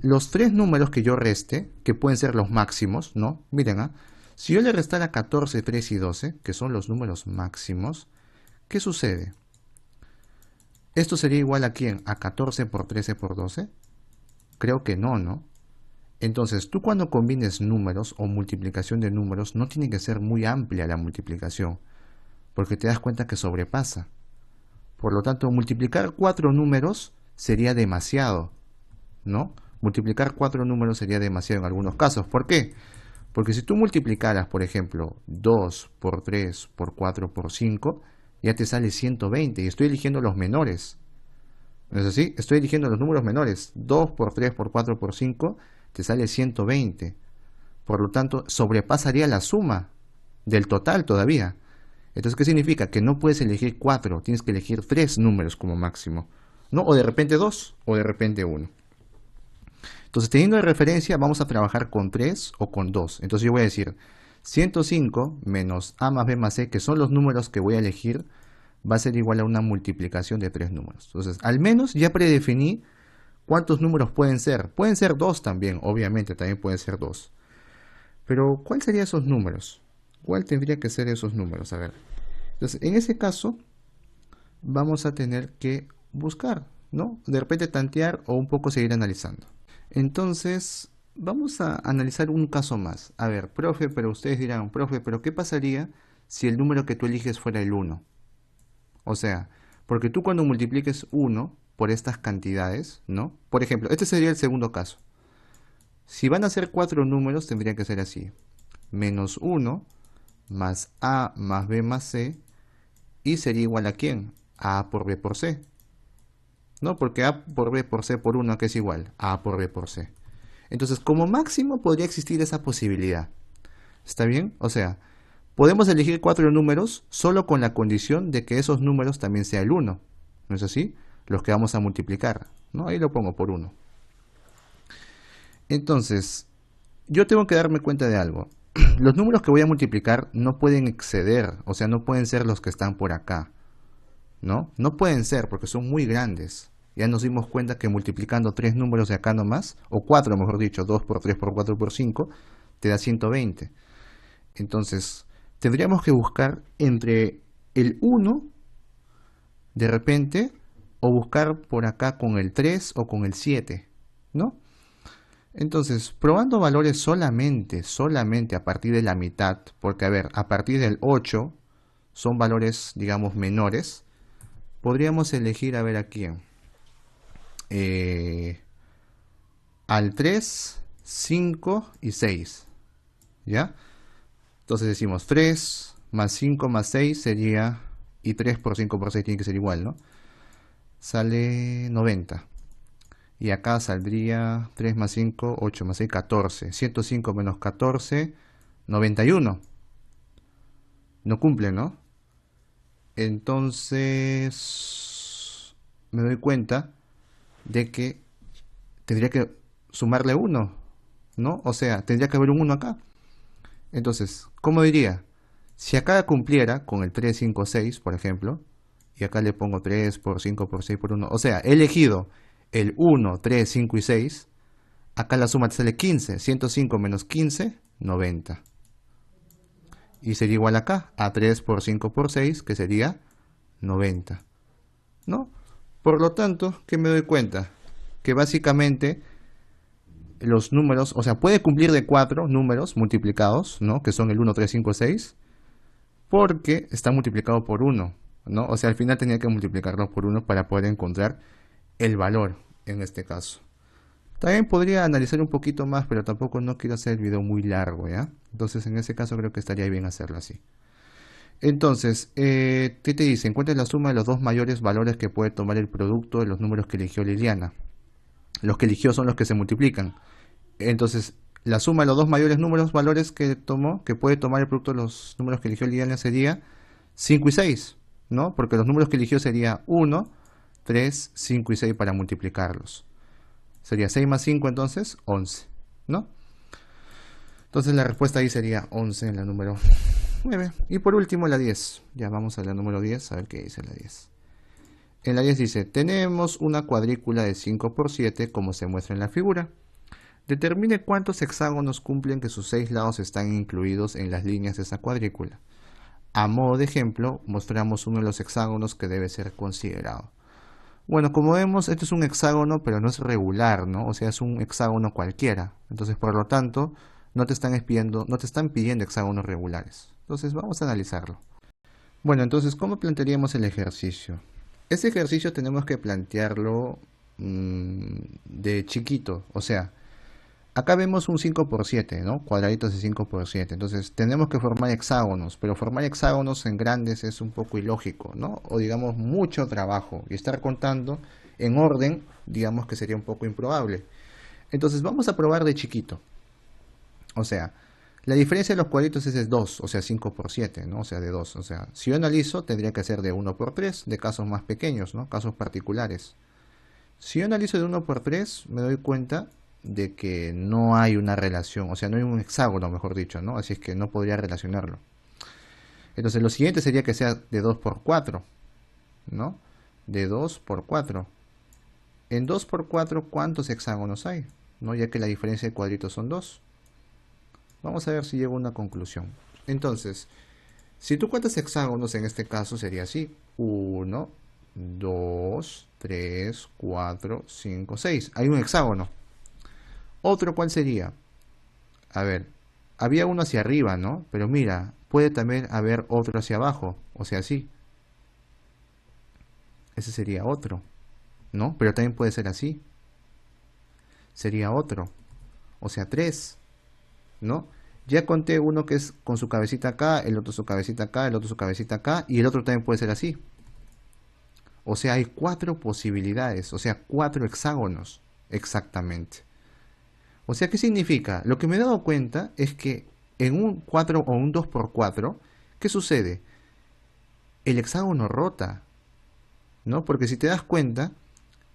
los tres números que yo reste, que pueden ser los máximos, ¿no? Miren, ¿ah? Si yo le restara 14, 3 y 12, que son los números máximos, ¿qué sucede? ¿Esto sería igual a quién? ¿A 14 por 13 por 12? Creo que no, ¿no? Entonces, tú cuando combines números o multiplicación de números, no tiene que ser muy amplia la multiplicación, porque te das cuenta que sobrepasa. Por lo tanto, multiplicar cuatro números sería demasiado, ¿no? Multiplicar cuatro números sería demasiado en algunos casos. ¿Por qué? Porque si tú multiplicaras, por ejemplo, 2 por 3 por 4 por 5, ya te sale 120 y estoy eligiendo los menores. ¿No es así? Estoy eligiendo los números menores. 2 por 3 por 4 por 5 te sale 120. Por lo tanto, sobrepasaría la suma del total todavía. Entonces, ¿qué significa? Que no puedes elegir 4, tienes que elegir 3 números como máximo, ¿no? O de repente 2, o de repente 1. Entonces, teniendo de referencia, vamos a trabajar con 3 o con 2. Entonces, yo voy a decir 105 menos a más b más c, que son los números que voy a elegir, va a ser igual a una multiplicación de 3 números. Entonces, al menos ya predefiní cuántos números pueden ser. Pueden ser 2 también, obviamente, también pueden ser 2. Pero, ¿cuál serían esos números? ¿Cuál tendría que ser esos números? A ver. Entonces, en ese caso, vamos a tener que buscar, ¿no? De repente tantear o un poco seguir analizando. Entonces, vamos a analizar un caso más. A ver, profe, pero ustedes dirán, profe, pero ¿qué pasaría si el número que tú eliges fuera el 1? O sea, porque tú cuando multipliques 1 por estas cantidades, ¿no? Por ejemplo, este sería el segundo caso. Si van a ser 4 números, tendría que ser así. Menos 1 más a más b más c, y sería igual a ¿quién? A por b por c. ¿No? Porque a por b por c por 1, ¿qué es igual? A por b por c. Entonces, como máximo podría existir esa posibilidad. ¿Está bien? O sea, podemos elegir 4 números solo con la condición de que esos números también sea el 1. ¿No es así? Los que vamos a multiplicar, ¿no? Ahí lo pongo por 1. Entonces, yo tengo que darme cuenta de algo. Los números que voy a multiplicar no pueden exceder, o sea, no pueden ser los que están por acá, ¿no? No pueden ser porque son muy grandes. Ya nos dimos cuenta que multiplicando 3 números de acá nomás, o 4 mejor dicho, 2 por 3 por 4 por 5, te da 120. Entonces, tendríamos que buscar entre el 1, de repente, o buscar por acá con el 3 o con el 7, ¿no? Entonces, probando valores solamente a partir de la mitad, porque a ver, a partir del 8 son valores, digamos, menores, podríamos elegir, a ver, a quién. Al 3, 5 y 6, ¿ya? Entonces decimos 3 más 5 más 6 sería, y 3 por 5 por 6 tiene que ser igual, ¿no? Sale 90. Y acá saldría 3 más 5, 8 más 6, 14. 105 menos 14, 91. No cumple, ¿no? Entonces me doy cuenta de que tendría que sumarle 1, ¿no? O sea, tendría que haber un 1 acá. Entonces, ¿cómo diría? Si acá cumpliera con el 3, 5, 6, por ejemplo, y acá le pongo 3 por 5 por 6 por 1, o sea, he elegido el 1, 3, 5 y 6, acá la suma te sale 15, 105 menos 15, 90. Y sería igual acá, a 3 por 5 por 6, que sería 90, ¿no? Por lo tanto, ¿qué me doy cuenta? Que básicamente los números, o sea, puede cumplir de 4 números multiplicados, ¿no? Que son el 1, 3, 5, 6, porque está multiplicado por 1, ¿no? O sea, al final tenía que multiplicarlo por 1 para poder encontrar el valor en este caso. También podría analizar un poquito más, pero tampoco no quiero hacer el video muy largo, ¿ya? Entonces, en ese caso creo que estaría bien hacerlo así. Entonces, ¿qué te dice? Encuentra la suma de los dos mayores valores que puede tomar el producto de los números que eligió Liliana. Los que eligió son los que se multiplican. Entonces, la suma de los dos mayores números, valores que tomó, que puede tomar el producto de los números que eligió Liliana sería 5 y 6, ¿no? Porque los números que eligió sería 1, 3, 5 y 6 para multiplicarlos. Sería 6 más 5 entonces, 11, ¿no? Entonces la respuesta ahí sería 11 en la número 9. Y por último la 10. Ya vamos a la número 10, a ver qué dice la 10. En la 10 dice, tenemos una cuadrícula de 5 por 7 como se muestra en la figura. Determine cuántos hexágonos cumplen que sus 6 lados están incluidos en las líneas de esa cuadrícula. A modo de ejemplo, mostramos uno de los hexágonos que debe ser considerado. Bueno, como vemos, esto es un hexágono, pero no es regular, ¿no? O sea, es un hexágono cualquiera. Entonces, por lo tanto, no te están pidiendo hexágonos regulares. Entonces, vamos a analizarlo. Bueno, entonces, ¿cómo plantearíamos el ejercicio? Este ejercicio tenemos que plantearlo de chiquito. O sea, acá vemos un 5 por 7, ¿no? Cuadraditos de 5 por 7. Entonces, tenemos que formar hexágonos, pero formar hexágonos en grandes es un poco ilógico, ¿no? O digamos, mucho trabajo. Y estar contando en orden, digamos que sería un poco improbable. Entonces, vamos a probar de chiquito. O sea, la diferencia de los cuadritos es de 2, o sea, 5 por 7, ¿no? O sea, de 2. O sea, si yo analizo, tendría que ser de 1 por 3, de casos más pequeños, ¿no? Casos particulares. Si yo analizo de 1 por 3, me doy cuenta de que no hay una relación, o sea, no hay un hexágono, mejor dicho, ¿no? Así es que no podría relacionarlo. Entonces, lo siguiente sería que sea de 2 por 4, ¿no? De 2 por 4. En 2 por 4, ¿cuántos hexágonos hay? ¿No? Ya que la diferencia de cuadritos son 2. Vamos a ver si llego a una conclusión. Entonces, si tú cuentas hexágonos en este caso sería así. 1, 2, 3, 4, 5, 6. Hay un hexágono. Otro, ¿cuál sería? A ver, había uno hacia arriba, ¿no? Pero mira, puede también haber otro hacia abajo. O sea, así. Ese sería otro, ¿no? Pero también puede ser así. Sería otro. O sea, 3, ¿no? Ya conté uno que es con su cabecita acá, el otro su cabecita acá, el otro su cabecita acá, y el otro también puede ser así. O sea, hay 4 posibilidades, o sea, 4 hexágonos, exactamente. O sea, ¿qué significa? Lo que me he dado cuenta es que en un 4 o un 2 por 4, ¿qué sucede? El hexágono rota, ¿no? Porque si te das cuenta,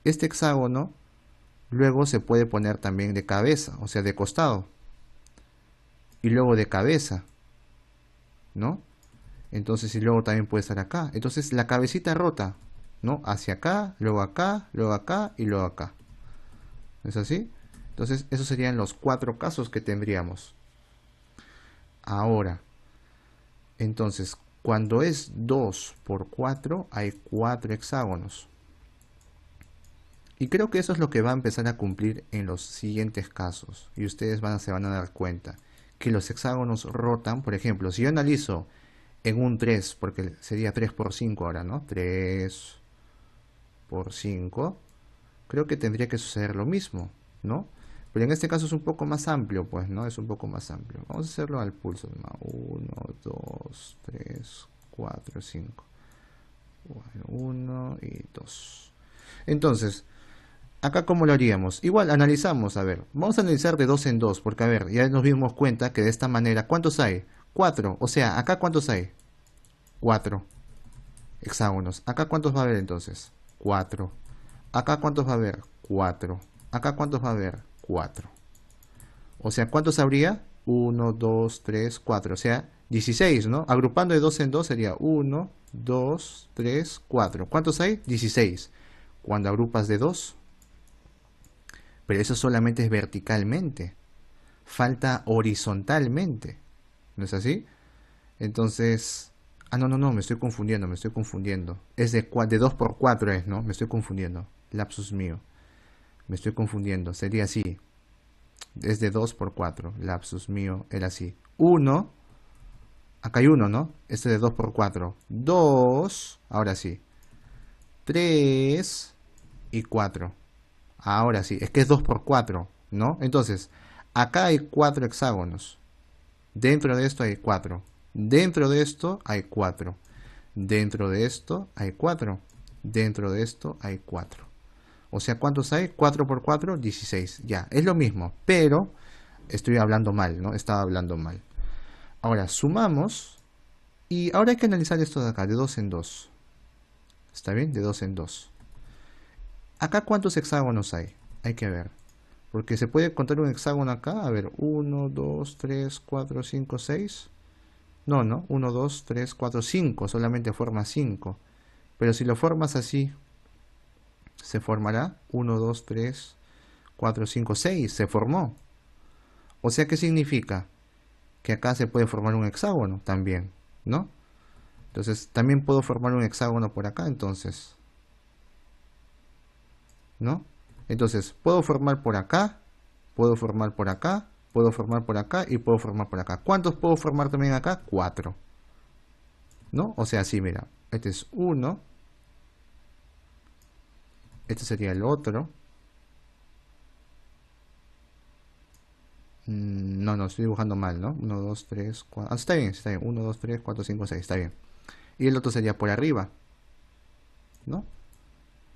este hexágono luego se puede poner también de cabeza, o sea, de costado, y luego de cabeza, ¿no? Entonces, y luego también puede estar acá. Entonces, la cabecita rota, ¿no? Hacia acá, luego acá, luego acá y luego acá. ¿Es así? Entonces, esos serían los 4 casos que tendríamos. Ahora, entonces, cuando es 2 por 4, hay 4 hexágonos. Y creo que eso es lo que va a empezar a cumplir en los siguientes casos. Y ustedes se van a dar cuenta que los hexágonos rotan. Por ejemplo, si yo analizo en un 3, porque sería 3 por 5 ahora, ¿no? 3 por 5, creo que tendría que suceder lo mismo, ¿no? Pero en este caso es un poco más amplio, pues, ¿no? Es un poco más amplio. Vamos a hacerlo al pulso. 1, 2, 3, 4, 5. 1 y 2. Entonces, acá cómo lo haríamos. Igual analizamos, a ver. Vamos a analizar de 2 en 2, porque a ver, ya nos dimos cuenta que de esta manera, ¿cuántos hay? 4. O sea, acá ¿cuántos hay? 4 hexágonos. ¿Acá cuántos va a haber entonces? 4. ¿Acá cuántos va a haber? 4. ¿Acá cuántos va a haber? 4. O sea, ¿cuántos habría? 1, 2, 3, 4. O sea, 16, ¿no? Agrupando de 2 en 2 sería 1, 2, 3, 4. ¿Cuántos hay? 16. Cuando agrupas de 2, pero eso solamente es verticalmente. Falta horizontalmente. ¿No es así? Entonces... Ah, no, me estoy confundiendo, me estoy confundiendo. Es de 2 por 4 es, ¿no? Me estoy confundiendo. Lapsus mío. Me estoy confundiendo. Sería así. Es de 2 por 4. Lapsus mío era así. 1. Acá hay 1, ¿no? Este de 2 por 4. 2. Ahora sí. 3 y 4. Ahora sí. Es que es 2 por 4, ¿no? Entonces, acá hay 4 hexágonos. Dentro de esto hay 4. Dentro de esto hay 4. Dentro de esto hay 4. Dentro de esto hay 4. O sea, ¿cuántos hay? 4 por 4, 16. Ya, es lo mismo, pero estoy hablando mal, ¿no? Estaba hablando mal. Ahora, sumamos y ahora hay que analizar esto de acá, de 2 en 2. ¿Está bien? De 2 en 2. Acá, ¿cuántos hexágonos hay? Hay que ver. Porque se puede contar un hexágono acá. A ver, 1, 2, 3, 4, 5, 6. No, 1, 2, 3, 4, 5. Solamente forma 5. Pero si lo formas así, se formará 1, 2, 3, 4, 5, 6. Se formó. O sea, ¿qué significa? Que acá se puede formar un hexágono también, ¿no? Entonces, también puedo formar un hexágono por acá, entonces, ¿no? Entonces, puedo formar por acá, puedo formar por acá, puedo formar por acá y puedo formar por acá. ¿Cuántos puedo formar también acá? 4. ¿No? O sea, sí, mira, este es 1, este sería el otro. No, estoy dibujando mal, ¿no? 1, 2, 3, 4. Ah, está bien, está bien. 1, 2, 3, 4, 5, 6, está bien. Y el otro sería por arriba, ¿no?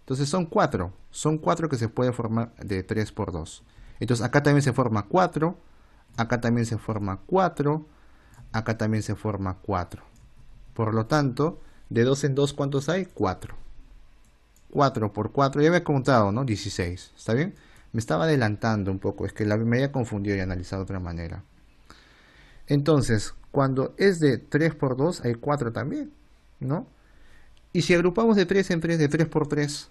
Entonces son 4. Son 4 que se puede formar de 3 por 2. Entonces acá también se forma 4. Acá también se forma 4. Acá también se forma 4. Por lo tanto, de 2 en 2, ¿cuántos hay? 4. 4 por 4, ya había contado, ¿no? 16. ¿Está bien? Me estaba adelantando un poco. Es que me había confundido y analizado de otra manera. Entonces, cuando es de 3 por 2, hay 4 también, ¿no? Y si agrupamos de 3 en 3, de 3 por 3,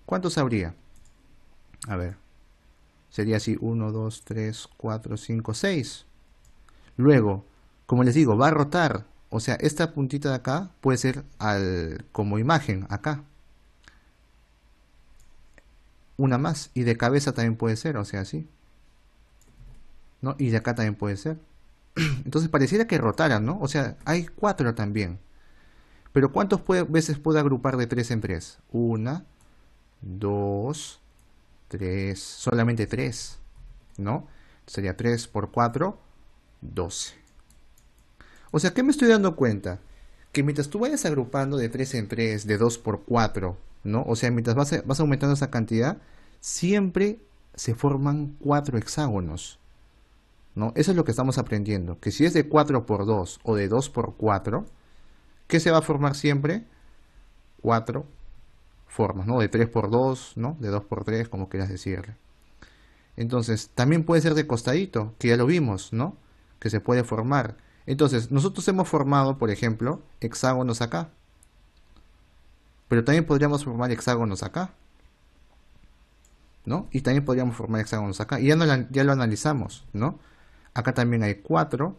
¿cuántos habría? A ver, sería así 1, 2, 3, 4, 5, 6. Luego, como les digo, va a rotar. O sea, esta puntita de acá puede ser como imagen, acá. Una más. Y de cabeza también puede ser, o sea, así. ¿No? Y de acá también puede ser. Entonces pareciera que rotaran, ¿no? O sea, hay 4 también. Pero ¿cuántas veces puedo agrupar de 3 en 3? 1, 2, 3, solamente 3, ¿no? Sería 3 por 4, 12. O sea, ¿qué me estoy dando cuenta? Que mientras tú vayas agrupando de 3 en 3, de 2 por 4, ¿no? O sea, mientras vas aumentando esa cantidad, siempre se forman 4 hexágonos. ¿no? Eso es lo que estamos aprendiendo, que si es de 4 por 2 o de 2 por 4, ¿qué se va a formar siempre? 4 formas, ¿no? De 3 por 2, ¿no? De 2 por 3, como quieras decirle. Entonces, también puede ser de costadito, que ya lo vimos, ¿no? Que se puede formar. Entonces, nosotros hemos formado, por ejemplo, hexágonos acá. Pero también podríamos formar hexágonos acá, ¿no? Y también podríamos formar hexágonos acá. Y ya lo analizamos, ¿no? Acá también hay 4,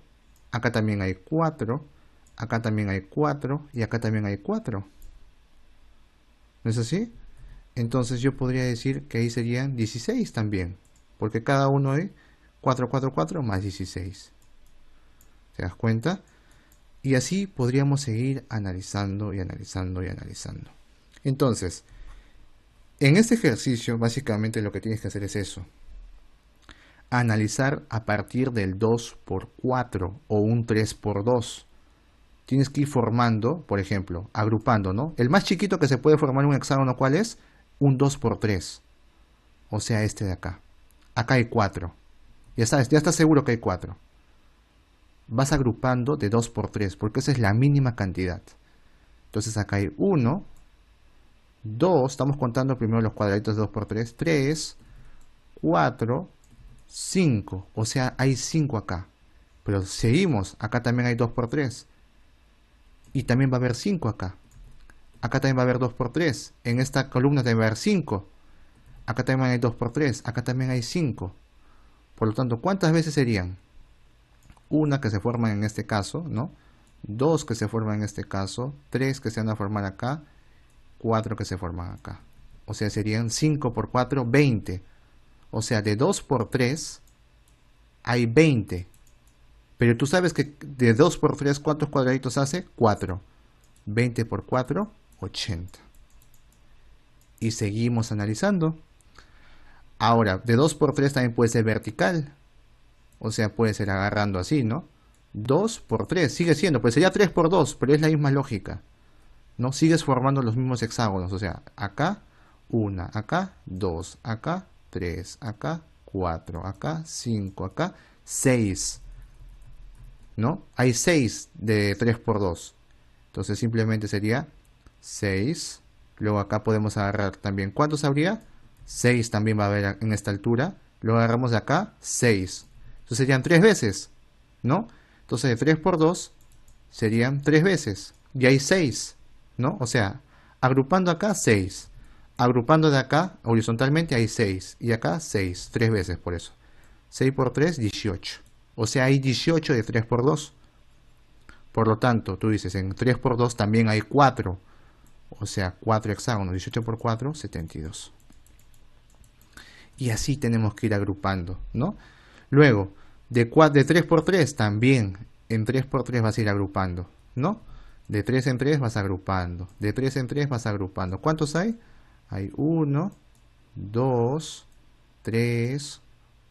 acá también hay 4, acá también hay 4 y acá también hay 4. ¿No es así? Entonces yo podría decir que ahí serían 16 también, porque cada uno es 4, 4, 4 más 16. ¿Te das cuenta? Y así podríamos seguir analizando y analizando y analizando. Entonces, en este ejercicio básicamente lo que tienes que hacer es eso. Analizar a partir del 2 por 4 o un 3 por 2. Tienes que ir formando, por ejemplo, agrupando, ¿no? El más chiquito que se puede formar un hexágono, ¿cuál es? Un 2 por 3. O sea, este de acá. Acá hay 4. Ya sabes, ya estás seguro que hay 4. Vas agrupando de 2 por 3, porque esa es la mínima cantidad. Entonces acá hay 1, 2, estamos contando primero los cuadraditos de 2 por 3, 3, 4, 5, o sea, hay 5 acá. Pero seguimos, acá también hay 2 por 3. Y también va a haber 5 acá. Acá también va a haber 2 por 3. En esta columna también va a haber 5. Acá también hay 2 por 3. Acá también hay 5. Por lo tanto, ¿cuántas veces serían? Una que se forma en este caso, ¿no? 2 que se forman en este caso. 3 que se van a formar acá. 4 que se forman acá. O sea, serían 5 por 4, 20. O sea, de 2 por 3 hay 20. Pero tú sabes que de 2 por 3, ¿cuántos cuadraditos hace? 4. 20 por 4, 80. Y seguimos analizando. Ahora, de 2 por 3 también puede ser vertical. O sea, puede ser agarrando así, ¿no? 2 por 3, sigue siendo, pues sería 3 por 2, pero es la misma lógica. ¿No? Sigues formando los mismos hexágonos. O sea, acá 1, acá 2, acá 3, acá 4, acá 5, acá 6. ¿No? Hay 6 de 3 por 2. Entonces simplemente sería 6. Luego acá podemos agarrar también. ¿Cuántos habría? 6 también va a haber en esta altura. Luego agarramos de acá 6. Entonces serían 3 veces. ¿No? Entonces de 3 por 2 serían 3 veces. Y hay 6. ¿No? O sea, agrupando acá 6. Agrupando de acá horizontalmente hay 6. Y acá 6. 3 veces por eso. 6 por 3, 18. O sea, hay 18 de 3 por 2. Por lo tanto, tú dices, en 3 por 2 también hay 4. O sea, 4 hexágonos. 18 por 4, 72. Y así tenemos que ir agrupando, ¿no? Luego, de 3 por 3 también. En 3 por 3 vas a ir agrupando, ¿no? De 3 en 3 vas agrupando. De 3 en 3 vas agrupando. ¿Cuántos hay? Hay 1, 2, 3,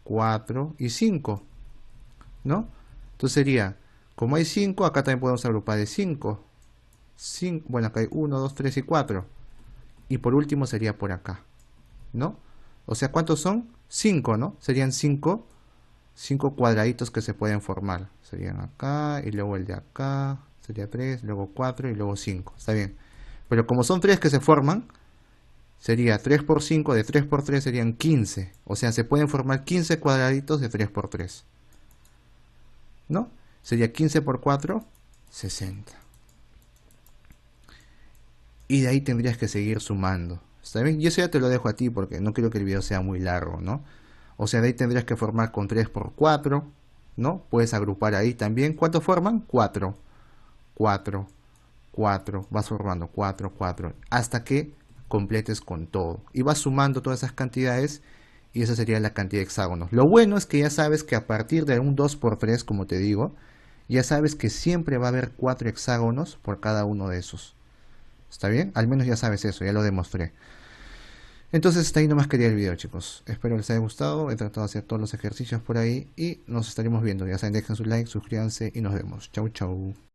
4 y 5. ¿No? Entonces sería, como hay 5, acá también podemos agrupar de 5. Bueno, acá hay 1, 2, 3 y 4. Y por último sería por acá. ¿No? O sea, ¿cuántos son? 5, ¿no? Serían 5 cuadraditos que se pueden formar. Serían acá y luego el de acá. Sería 3, luego 4 y luego 5. Está bien. Pero como son 3 que se forman, sería 3 por 5, de 3 por 3 serían 15. O sea, se pueden formar 15 cuadraditos de 3 por 3. ¿No? Sería 15 por 4, 60. Y de ahí tendrías que seguir sumando. ¿Está bien? Y eso ya te lo dejo a ti porque no quiero que el video sea muy largo, ¿no? O sea, de ahí tendrías que formar con 3 por 4, ¿no? Puedes agrupar ahí también. ¿Cuánto forman? 4. 4, 4. Vas formando 4, 4. Hasta que completes con todo. Y vas sumando todas esas cantidades y esa sería la cantidad de hexágonos. Lo bueno es que ya sabes que a partir de un 2 por 3, como te digo, ya sabes que siempre va a haber 4 hexágonos por cada uno de esos. ¿Está bien? Al menos ya sabes eso, ya lo demostré. Entonces hasta ahí nomás quería el video, chicos. Espero les haya gustado. He tratado de hacer todos los ejercicios por ahí y nos estaremos viendo. Ya saben, dejen su like, suscríbanse y nos vemos. Chau, chau.